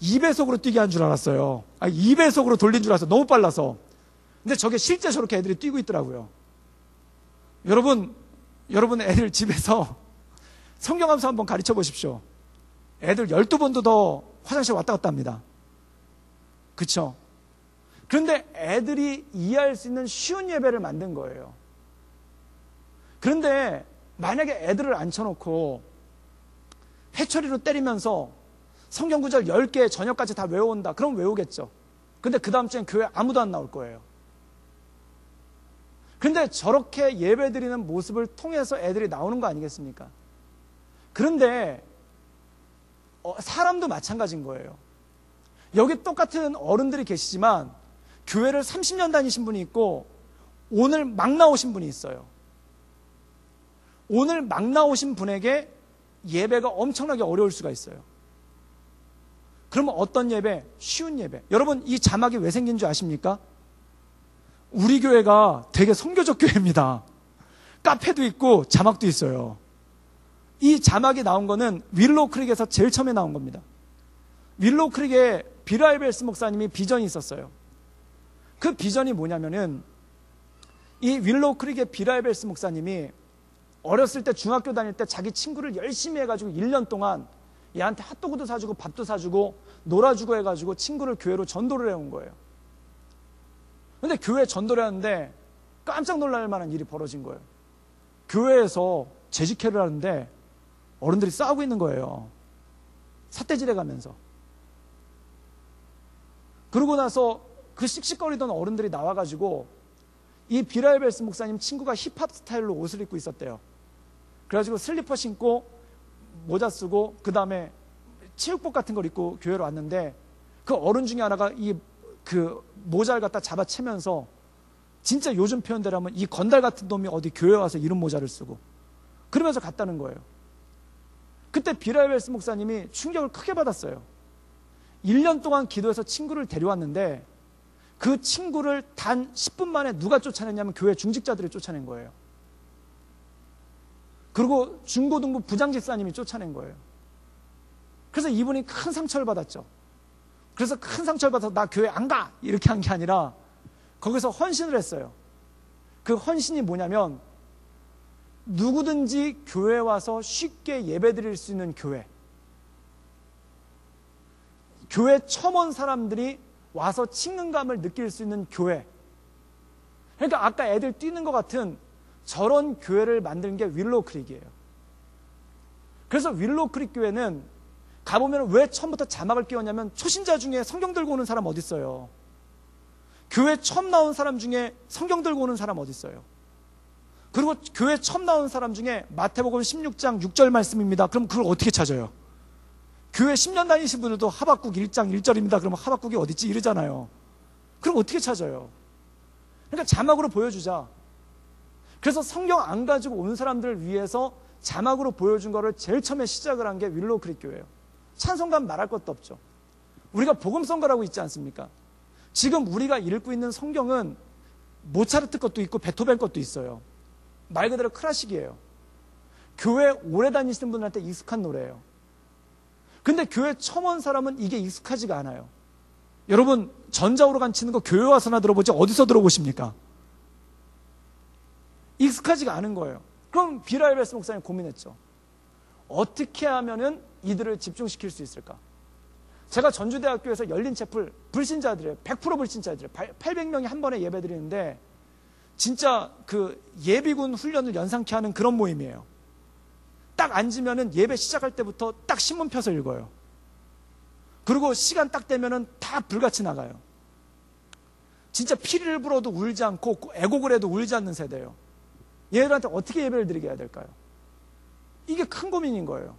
2배속으로 뛰게 한 줄 알았어요. 2배속으로 돌린 줄 알았어요. 너무 빨라서. 근데 저게 실제 저렇게 애들이 뛰고 있더라고요. 여러분 애들 집에서 성경 암송 한번 가르쳐 보십시오. 애들 12번도 더 화장실 왔다 갔다 합니다. 그쵸? 그런데 애들이 이해할 수 있는 쉬운 예배를 만든 거예요. 그런데 만약에 애들을 앉혀놓고 회초리로 때리면서 성경 구절 10개 저녁까지 다 외워온다. 그럼 외우겠죠. 근데 그 다음 주엔 교회 아무도 안 나올 거예요. 근데 저렇게 예배 드리는 모습을 통해서 애들이 나오는 거 아니겠습니까? 그런데 사람도 마찬가지인 거예요. 여기 똑같은 어른들이 계시지만 교회를 30년 다니신 분이 있고 오늘 막 나오신 분이 있어요. 오늘 막 나오신 분에게 예배가 엄청나게 어려울 수가 있어요. 그러면 어떤 예배? 쉬운 예배. 여러분, 이 자막이 왜 생긴 줄 아십니까? 우리 교회가 되게 선교적 교회입니다. 카페도 있고 자막도 있어요. 이 자막이 나온 거는 윌로우 크릭에서 제일 처음에 나온 겁니다. 윌로우 크릭에 빌 하이벨스 목사님이 비전이 있었어요. 그 비전이 뭐냐면은 이 윌로우 크릭의 빌 하이벨스 목사님이 어렸을 때 중학교 다닐 때 자기 친구를 열심히 해가지고 1년 동안 얘한테 핫도그도 사주고 밥도 사주고 놀아주고 해가지고 친구를 교회로 전도를 해온 거예요. 근데 교회 전도를 하는데 깜짝 놀랄 만한 일이 벌어진 거예요. 교회에서 재직회를 하는데 어른들이 싸우고 있는 거예요. 삿대질해 가면서. 그러고 나서 그 씩씩거리던 어른들이 나와가지고 이 비라이벨스 목사님 친구가 힙합 스타일로 옷을 입고 있었대요. 그래가지고 슬리퍼 신고 모자 쓰고 그 다음에 체육복 같은 걸 입고 교회로 왔는데 그 어른 중에 하나가 그 모자를 갖다 잡아채면서 진짜 요즘 표현대로 하면 이 건달 같은 놈이 어디 교회 와서 이런 모자를 쓰고 그러면서 갔다는 거예요. 그때 비라이벨스 목사님이 충격을 크게 받았어요. 1년 동안 기도해서 친구를 데려왔는데 그 친구를 단 10분 만에 누가 쫓아냈냐면 교회 중직자들이 쫓아낸 거예요. 그리고 중고등부 부장집사님이 쫓아낸 거예요. 그래서 이분이 큰 상처를 받았죠. 그래서 큰 상처를 받아서 나 교회 안 가! 이렇게 한 게 아니라 거기서 헌신을 했어요. 그 헌신이 뭐냐면 누구든지 교회에 와서 쉽게 예배드릴 수 있는 교회. 교회 처음 온 사람들이 와서 친근감을 느낄 수 있는 교회. 그러니까 아까 애들 뛰는 것 같은 저런 교회를 만든 게 윌로우 크릭이에요. 그래서 윌로우 크릭 교회는 가보면 왜 처음부터 자막을 끼웠냐면 초신자 중에 성경 들고 오는 사람 어디 있어요? 교회 처음 나온 사람 중에 성경 들고 오는 사람 어디 있어요? 그리고 교회 처음 나온 사람 중에 마태복음 16장 6절 말씀입니다. 그럼 그걸 어떻게 찾아요? 교회 10년 다니신 분들도 하박국 1장 1절입니다. 그러면 하박국이 어디 있지? 이러잖아요. 그럼 어떻게 찾아요? 그러니까 자막으로 보여주자. 그래서 성경 안 가지고 온 사람들을 위해서 자막으로 보여준 거를 제일 처음에 시작을 한 게 윌로우 크릭 교회예요. 찬송가 말할 것도 없죠. 우리가 복음성가라고 있지 않습니까? 지금 우리가 읽고 있는 성경은 모차르트 것도 있고 베토벤 것도 있어요. 말 그대로 클래식이에요. 교회 오래 다니시는 분들한테 익숙한 노래예요. 근데 교회 처음 온 사람은 이게 익숙하지가 않아요. 여러분 전자오르간 치는 거 교회 와서나 들어보지 어디서 들어보십니까? 익숙하지가 않은 거예요. 그럼 비라이벨스 목사님 고민했죠. 어떻게 하면은 이들을 집중시킬 수 있을까? 제가 전주대학교에서 열린 채플 불신자들이에요. 100% 불신자들이에요. 800명이 한 번에 예배 드리는데 진짜 그 예비군 훈련을 연상케 하는 그런 모임이에요. 딱 앉으면은 예배 시작할 때부터 딱 신문 펴서 읽어요. 그리고 시간 딱 되면은 다 불같이 나가요. 진짜 피리를 불어도 울지 않고 애곡을 해도 울지 않는 세대예요. 얘들한테 어떻게 예배를 드리게 해야 될까요? 이게 큰 고민인 거예요.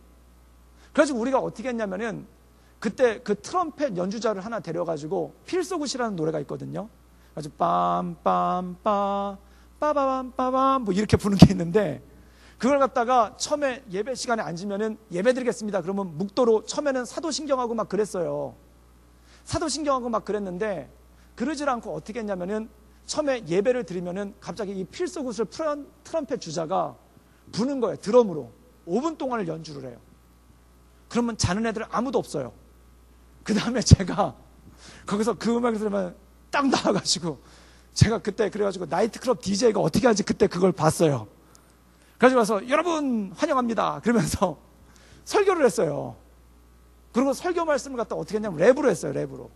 그래서 우리가 어떻게 했냐면은 그때 그 트럼펫 연주자를 하나 데려가지고 필소굿이라는 노래가 있거든요. 아주 빰빰빰 빠바밤 뭐 이렇게 부르는 게 있는데 그걸 갖다가 처음에 예배 시간에 앉으면은 예배 드리겠습니다. 그러면 묵도로 처음에는 사도신경하고 막 그랬어요. 사도신경하고 막 그랬는데 그러질 않고 어떻게 했냐면은 처음에 예배를 드리면은 갑자기 이 필소굿을 트럼펫 주자가 부는 거예요. 드럼으로 5분 동안을 연주를 해요. 그러면 자는 애들 아무도 없어요. 그 다음에 제가 거기서 그 음악을 들으면 딱 나와가지고 제가 그때 그래가지고 나이트클럽 DJ가 어떻게 하는지 그때 그걸 봤어요. 그래가지고 와서 여러분 환영합니다 그러면서 설교를 했어요. 그리고 설교 말씀을 갖다 어떻게 했냐면 랩으로 했어요. 랩으로.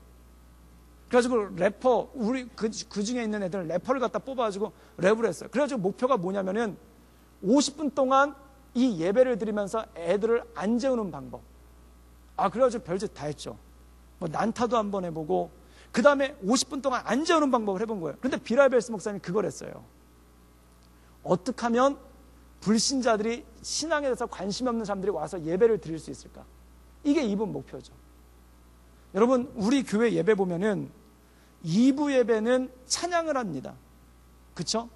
그래가지고 래퍼 우리 그 중에 있는 애들 래퍼를 갖다 뽑아가지고 랩을 했어요. 그래가지고 목표가 뭐냐면은 50분 동안 이 예배를 드리면서 애들을 안 재우는 방법. 그래가지고 별짓 다 했죠. 뭐 난타도 한번 해보고 그 다음에 50분 동안 안 재우는 방법을 해본 거예요. 그런데 비라이벨스 목사님이 그걸 했어요. 어떻게 하면 불신자들이 신앙에 대해서 관심이 없는 사람들이 와서 예배를 드릴 수 있을까? 이게 이분 목표죠. 여러분 우리 교회 예배 보면은 2부 예배는 찬양을 합니다. 그쵸?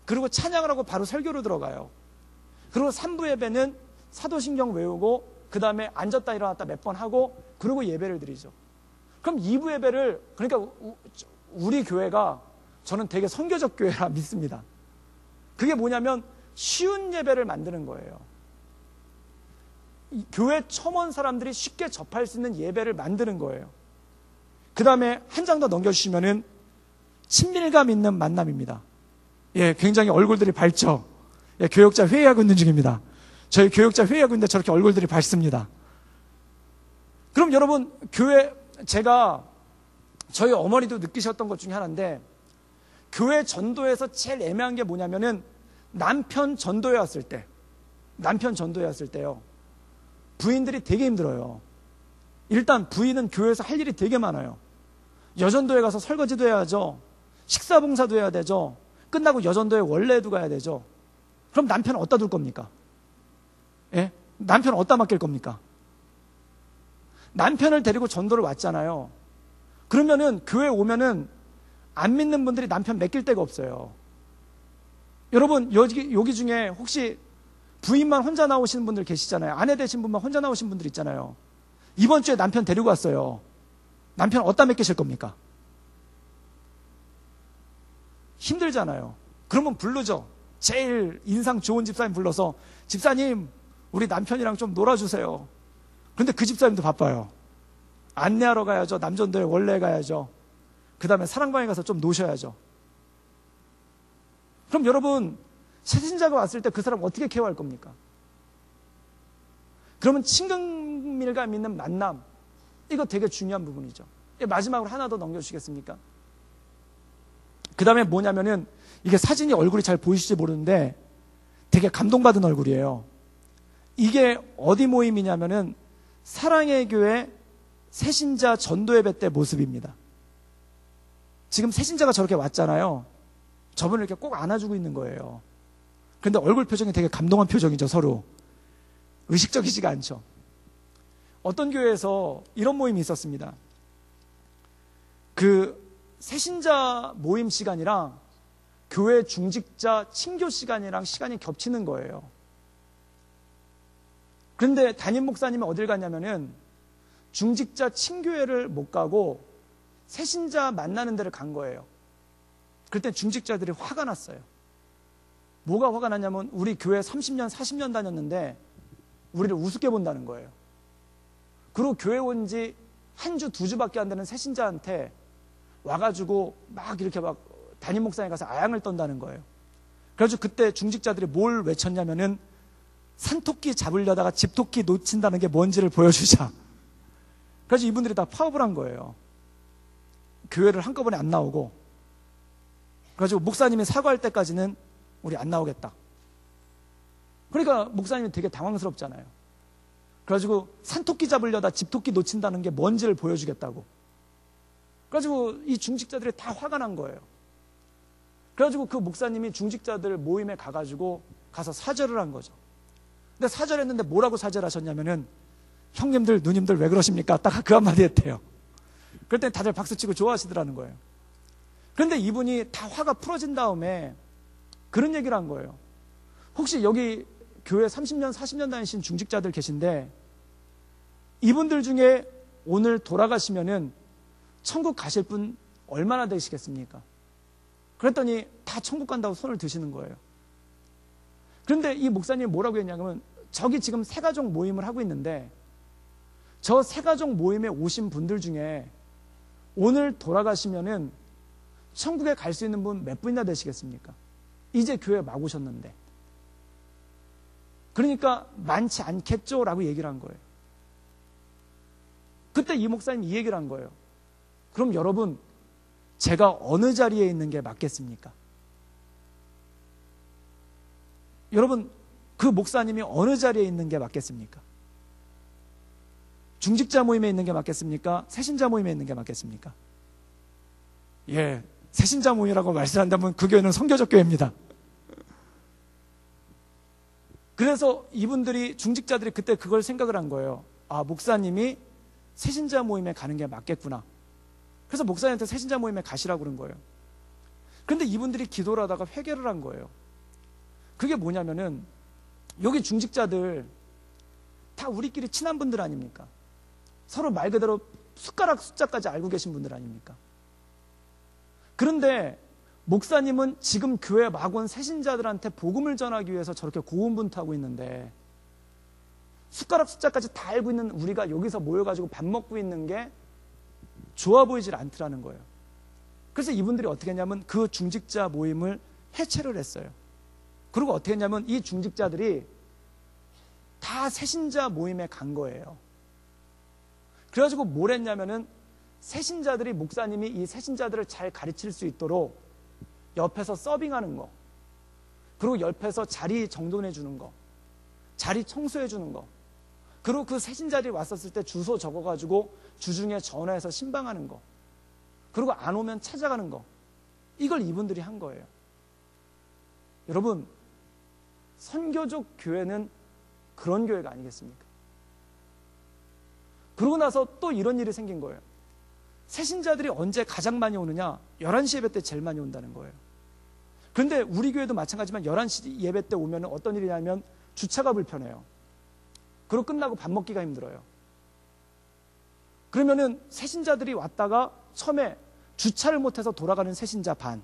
그리고 찬양을 하고 바로 설교로 들어가요. 그리고 3부 예배는 사도신경 외우고 그 다음에 앉았다 일어났다 몇 번 하고 그리고 예배를 드리죠. 그럼 2부 예배를 그러니까 우리 교회가 저는 되게 선교적 교회라 믿습니다. 그게 뭐냐면 쉬운 예배를 만드는 거예요. 교회 처음 온 사람들이 쉽게 접할 수 있는 예배를 만드는 거예요. 그 다음에 한 장 더 넘겨주시면은 친밀감 있는 만남입니다. 예, 굉장히 얼굴들이 밝죠. 예, 교역자 회의하고 있는 중입니다. 저희 교역자 회의하고 있는데 저렇게 얼굴들이 밝습니다. 그럼 여러분, 교회, 제가 저희 어머니도 느끼셨던 것 중에 하나인데, 교회 전도에서 제일 애매한 게 뭐냐면은 남편 전도회 왔을 때요. 부인들이 되게 힘들어요. 일단 부인은 교회에서 할 일이 되게 많아요. 여전도에 가서 설거지도 해야죠. 식사봉사도 해야 되죠. 끝나고 여전도에 원래도 가야 되죠. 그럼 남편은 어디다 둘 겁니까? 예? 남편은 어디다 맡길 겁니까? 남편을 데리고 전도를 왔잖아요. 그러면은 교회 오면은 안 믿는 분들이 남편 맡길 데가 없어요. 여러분, 여기 중에 혹시 부인만 혼자 나오시는 분들 계시잖아요. 아내 되신 분만 혼자 나오신 분들 있잖아요. 이번 주에 남편 데리고 왔어요. 남편 어디다 맡기실 겁니까? 힘들잖아요. 그러면 부르죠. 제일 인상 좋은 집사님 불러서, 집사님, 우리 남편이랑 좀 놀아주세요. 그런데 그 집사님도 바빠요. 안내하러 가야죠. 남전도에 원래 가야죠. 그 다음에 사랑방에 가서 좀 노셔야죠. 그럼 여러분, 새신자가 왔을 때 그 사람 어떻게 케어할 겁니까? 그러면 친근밀감 있는 만남, 이거 되게 중요한 부분이죠. 마지막으로 하나 더 넘겨주시겠습니까? 그 다음에 뭐냐면은, 이게 사진이 얼굴이 잘 보이실지 모르는데 되게 감동받은 얼굴이에요. 이게 어디 모임이냐면은 사랑의 교회 새신자 전도 예배 때 모습입니다. 지금 새신자가 저렇게 왔잖아요. 저분을 이렇게 꼭 안아주고 있는 거예요. 그런데 얼굴 표정이 되게 감동한 표정이죠. 서로 의식적이지가 않죠. 어떤 교회에서 이런 모임이 있었습니다. 그 새신자 모임 시간이랑 교회 중직자 친교 시간이랑 시간이 겹치는 거예요. 그런데 담임 목사님이 어딜 갔냐면은 중직자 친교회를 못 가고 새신자 만나는 데를 간 거예요. 그때 중직자들이 화가 났어요. 뭐가 화가 났냐면 우리 교회 30년, 40년 다녔는데 우리를 우습게 본다는 거예요. 그리고 교회 온 지 한 주, 두 주밖에 안 되는 새신자한테 와가지고 막 이렇게 막 담임 목사님 가서 아양을 떤다는 거예요. 그래서 그때 중직자들이 뭘 외쳤냐면은 산토끼 잡으려다가 집토끼 놓친다는 게 뭔지를 보여주자. 그래서 이분들이 다 파업을 한 거예요. 교회를 한꺼번에 안 나오고. 그래가지고 목사님이 사과할 때까지는 우리 안 나오겠다. 그러니까 목사님이 되게 당황스럽잖아요. 그래가지고 산토끼 잡으려다 집토끼 놓친다는 게 뭔지를 보여주겠다고. 그래가지고 이 중직자들이 다 화가 난 거예요. 그래가지고 그 목사님이 중직자들 모임에 가가지고 가서 사절을 한 거죠. 근데 사절했는데 뭐라고 사절하셨냐면은 형님들, 누님들 왜 그러십니까? 딱 그 한마디 했대요. 그럴 때 다들 박수치고 좋아하시더라는 거예요. 그런데 이분이 다 화가 풀어진 다음에 그런 얘기를 한 거예요. 혹시 여기 교회 30년, 40년 다니신 중직자들 계신데 이분들 중에 오늘 돌아가시면은 천국 가실 분 얼마나 되시겠습니까? 그랬더니 다 천국 간다고 손을 드시는 거예요. 그런데 이 목사님이 뭐라고 했냐면 저기 지금 새가족 모임을 하고 있는데 저 새가족 모임에 오신 분들 중에 오늘 돌아가시면은 천국에 갈 수 있는 분 몇 분이나 되시겠습니까? 이제 교회 막 오셨는데. 그러니까 많지 않겠죠? 라고 얘기를 한 거예요. 그때 이 목사님이 이 얘기를 한 거예요. 그럼 여러분, 제가 어느 자리에 있는 게 맞겠습니까? 여러분, 그 목사님이 어느 자리에 있는 게 맞겠습니까? 중직자 모임에 있는 게 맞겠습니까? 새신자 모임에 있는 게 맞겠습니까? 예, 새신자 모임이라고 말씀한다면 그 교회는 선교적 교회입니다. 그래서 이분들이, 중직자들이 그때 그걸 생각을 한 거예요. 아, 목사님이 새신자 모임에 가는 게 맞겠구나. 그래서 목사님한테 새신자 모임에 가시라고 그런 거예요. 그런데 이분들이 기도를 하다가 회개를 한 거예요. 그게 뭐냐면은 여기 중직자들 다 우리끼리 친한 분들 아닙니까? 서로 말 그대로 숟가락 숫자까지 알고 계신 분들 아닙니까? 그런데 목사님은 지금 교회 막 온 새신자들한테 복음을 전하기 위해서 저렇게 고군분투하고 있는데 숟가락 숫자까지 다 알고 있는 우리가 여기서 모여가지고 밥 먹고 있는 게 좋아 보이질 않더라는 거예요. 그래서 이분들이 어떻게 했냐면 그 중직자 모임을 해체를 했어요. 그리고 어떻게 했냐면 이 중직자들이 다 새신자 모임에 간 거예요. 그래가지고 뭘 했냐면은 새신자들이, 목사님이 이 새신자들을 잘 가르칠 수 있도록 옆에서 서빙하는 거, 그리고 옆에서 자리 정돈해 주는 거, 자리 청소해 주는 거, 그리고 그 새신자들이 왔었을 때 주소 적어가지고 주중에 전화해서 신방하는 거, 그리고 안 오면 찾아가는 거, 이걸 이분들이 한 거예요. 여러분, 선교적 교회는 그런 교회가 아니겠습니까? 그러고 나서 또 이런 일이 생긴 거예요. 새신자들이 언제 가장 많이 오느냐? 11시 예배 때 제일 많이 온다는 거예요. 그런데 우리 교회도 마찬가지지만 11시 예배 때 오면 어떤 일이냐면 주차가 불편해요. 그리고 끝나고 밥 먹기가 힘들어요. 그러면은 새신자들이 왔다가 처음에 주차를 못해서 돌아가는 새신자 반,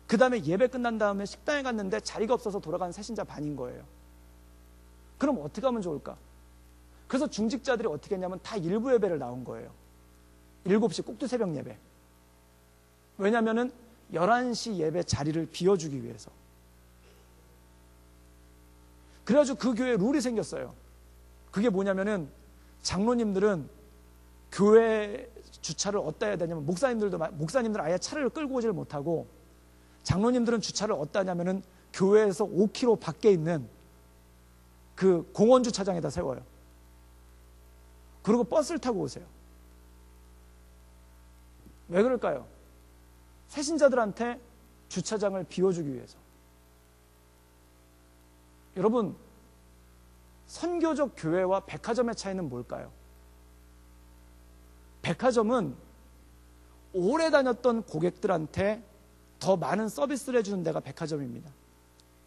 그 다음에 예배 끝난 다음에 식당에 갔는데 자리가 없어서 돌아가는 새신자 반인 거예요. 그럼 어떻게 하면 좋을까? 그래서 중직자들이 어떻게 했냐면 다 일부 예배를 나온 거예요. 7시 꼭두새벽 예배. 왜냐면은 11시 예배 자리를 비워주기 위해서. 그래가지고 그 교회에 룰이 생겼어요. 그게 뭐냐면은 장로님들은 교회 주차를 어디다 해야 되냐면 목사님들은 아예 차를 끌고 오질 못하고, 장로님들은 주차를 어디다 하냐면은 교회에서 5km 밖에 있는 그 공원 주차장에다 세워요. 그리고 버스를 타고 오세요. 왜 그럴까요? 새신자들한테 주차장을 비워주기 위해서. 여러분, 선교적 교회와 백화점의 차이는 뭘까요? 백화점은 오래 다녔던 고객들한테 더 많은 서비스를 해주는 데가 백화점입니다.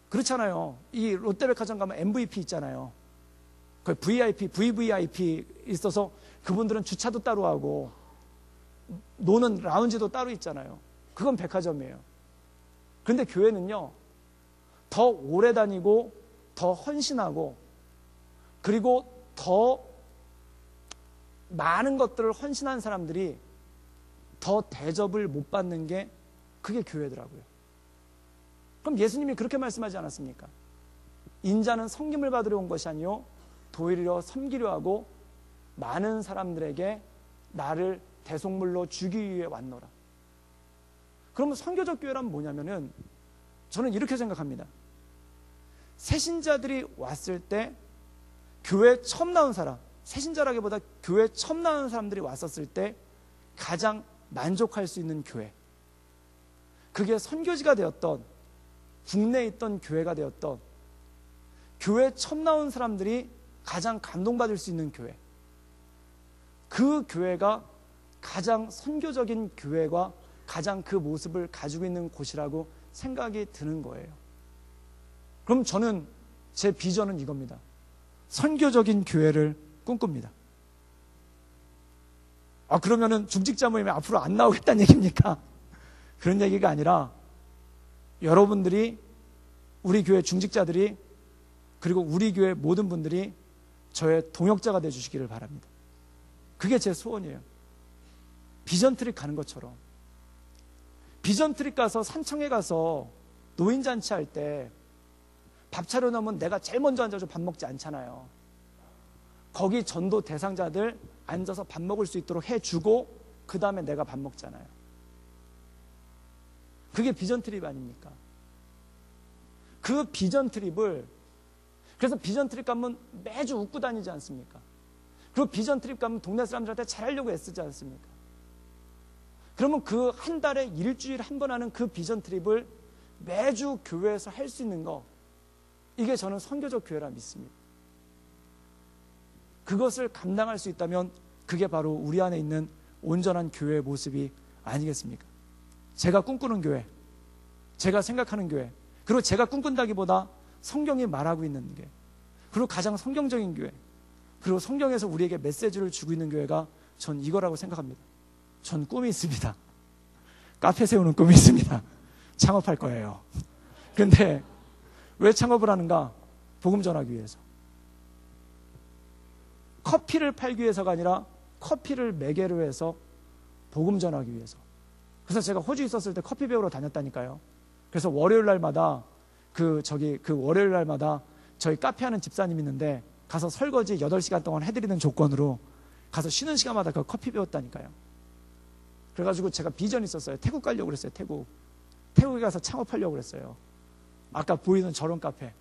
그렇잖아요. 이 롯데백화점 가면 MVP 있잖아요. 그 VIP, VVIP 있어서 그분들은 주차도 따로 하고 노는 라운지도 따로 있잖아요. 그건 백화점이에요. 그런데 교회는요, 더 오래 다니고 더 헌신하고 그리고 더 많은 것들을 헌신한 사람들이 더 대접을 못 받는 게 그게 교회더라고요. 그럼 예수님이 그렇게 말씀하지 않았습니까? 인자는 섬김을 받으러 온 것이 아니요 도리어 섬기려 하고 많은 사람들에게 나를 대속물로 주기 위해 왔노라. 그러면 선교적 교회란 뭐냐면은 저는 이렇게 생각합니다. 새신자들이 왔을 때 교회 처음 나온 사람, 새신자라기보다 교회 처음 나온 사람들이 왔었을 때 가장 만족할 수 있는 교회, 그게 선교지가 되었던 국내에 있던 교회가 되었던, 교회 처음 나온 사람들이 가장 감동받을 수 있는 교회, 그 교회가 가장 선교적인 교회가 가장 그 모습을 가지고 있는 곳이라고 생각이 드는 거예요. 그럼 저는 제 비전은 이겁니다. 선교적인 교회를 꿈꿉니다. 그러면은 중직자 모임에 앞으로 안 나오겠다는 얘기입니까? 그런 얘기가 아니라 여러분들이, 우리 교회 중직자들이, 그리고 우리 교회 모든 분들이 저의 동역자가 되어주시기를 바랍니다. 그게 제 소원이에요. 비전 트립 가는 것처럼. 비전 트립 가서 산청에 가서 노인잔치 할 때 밥 차려놓으면 내가 제일 먼저 앉아서 밥 먹지 않잖아요. 거기 전도 대상자들 앉아서 밥 먹을 수 있도록 해주고 그 다음에 내가 밥 먹잖아요. 그게 비전 트립 아닙니까? 그 비전 트립을, 그래서 비전 트립 가면 매주 웃고 다니지 않습니까? 그리고 비전 트립 가면 동네 사람들한테 잘하려고 애쓰지 않습니까? 그러면 그 한 달에 일주일에 한 번 하는 그 비전 트립을 매주 교회에서 할 수 있는 거, 이게 저는 선교적 교회라 믿습니다. 그것을 감당할 수 있다면 그게 바로 우리 안에 있는 온전한 교회의 모습이 아니겠습니까? 제가 꿈꾸는 교회, 제가 생각하는 교회, 그리고 제가 꿈꾼다기보다 성경이 말하고 있는 게, 그리고 가장 성경적인 교회, 그리고 성경에서 우리에게 메시지를 주고 있는 교회가 전 이거라고 생각합니다. 전 꿈이 있습니다. 카페 세우는 꿈이 있습니다. 창업할 거예요. 그런데 왜 창업을 하는가? 복음 전하기 위해서. 커피를 팔기 위해서가 아니라 커피를 매개로 해서 복음 전하기 위해서. 그래서 제가 호주 있었을 때 커피 배우러 다녔다니까요. 그래서 월요일 날마다 그 월요일 날마다 저희 카페 하는 집사님 있는데 가서 설거지 8시간 동안 해드리는 조건으로 가서 쉬는 시간마다 그 커피 배웠다니까요. 그래가지고 제가 비전이 있었어요. 태국 가려고 그랬어요. 태국에 가서 창업하려고 그랬어요. 아까 보이는 저런 카페.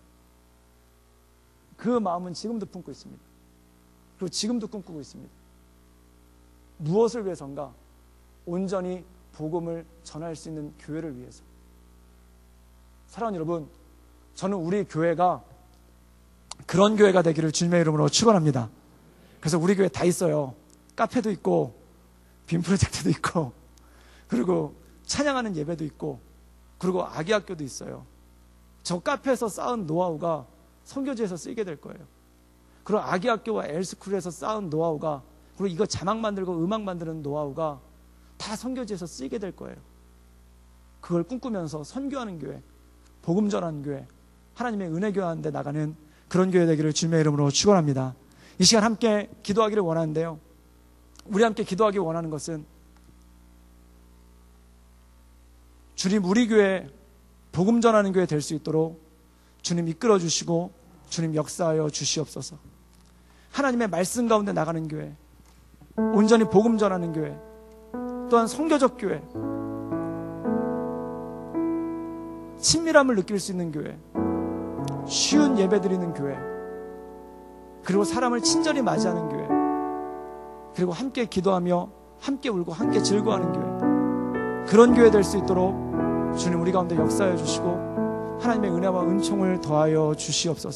그 마음은 지금도 품고 있습니다. 그리고 지금도 꿈꾸고 있습니다. 무엇을 위해서인가? 온전히 복음을 전할 수 있는 교회를 위해서. 사랑하는 여러분, 저는 우리 교회가 그런 교회가 되기를 주님의 이름으로 축원합니다. 그래서 우리 교회 다 있어요. 카페도 있고 빔 프로젝트도 있고, 그리고 찬양하는 예배도 있고, 그리고 아기학교도 있어요. 저 카페에서 쌓은 노하우가 선교지에서 쓰이게 될 거예요. 그리고 아기학교와 엘스쿨에서 쌓은 노하우가, 그리고 이거 자막 만들고 음악 만드는 노하우가 다 선교지에서 쓰이게 될 거예요. 그걸 꿈꾸면서 선교하는 교회, 복음 전하는 교회, 하나님의 은혜 교회하는 데 나가는 그런 교회 되기를 주님의 이름으로 축원합니다. 이 시간 함께 기도하기를 원하는데요, 우리 함께 기도하기 원하는 것은 주님, 우리 교회 복음 전하는 교회 될 수 있도록 주님 이끌어 주시고 주님 역사하여 주시옵소서. 하나님의 말씀 가운데 나가는 교회, 온전히 복음 전하는 교회, 또한 선교적 교회, 친밀함을 느낄 수 있는 교회, 쉬운 예배 드리는 교회, 그리고 사람을 친절히 맞이하는 교회, 그리고 함께 기도하며 함께 울고 함께 즐거워하는 교회, 그런 교회 될 수 있도록 주님 우리 가운데 역사해 주시고 하나님의 은혜와 은총을 더하여 주시옵소서.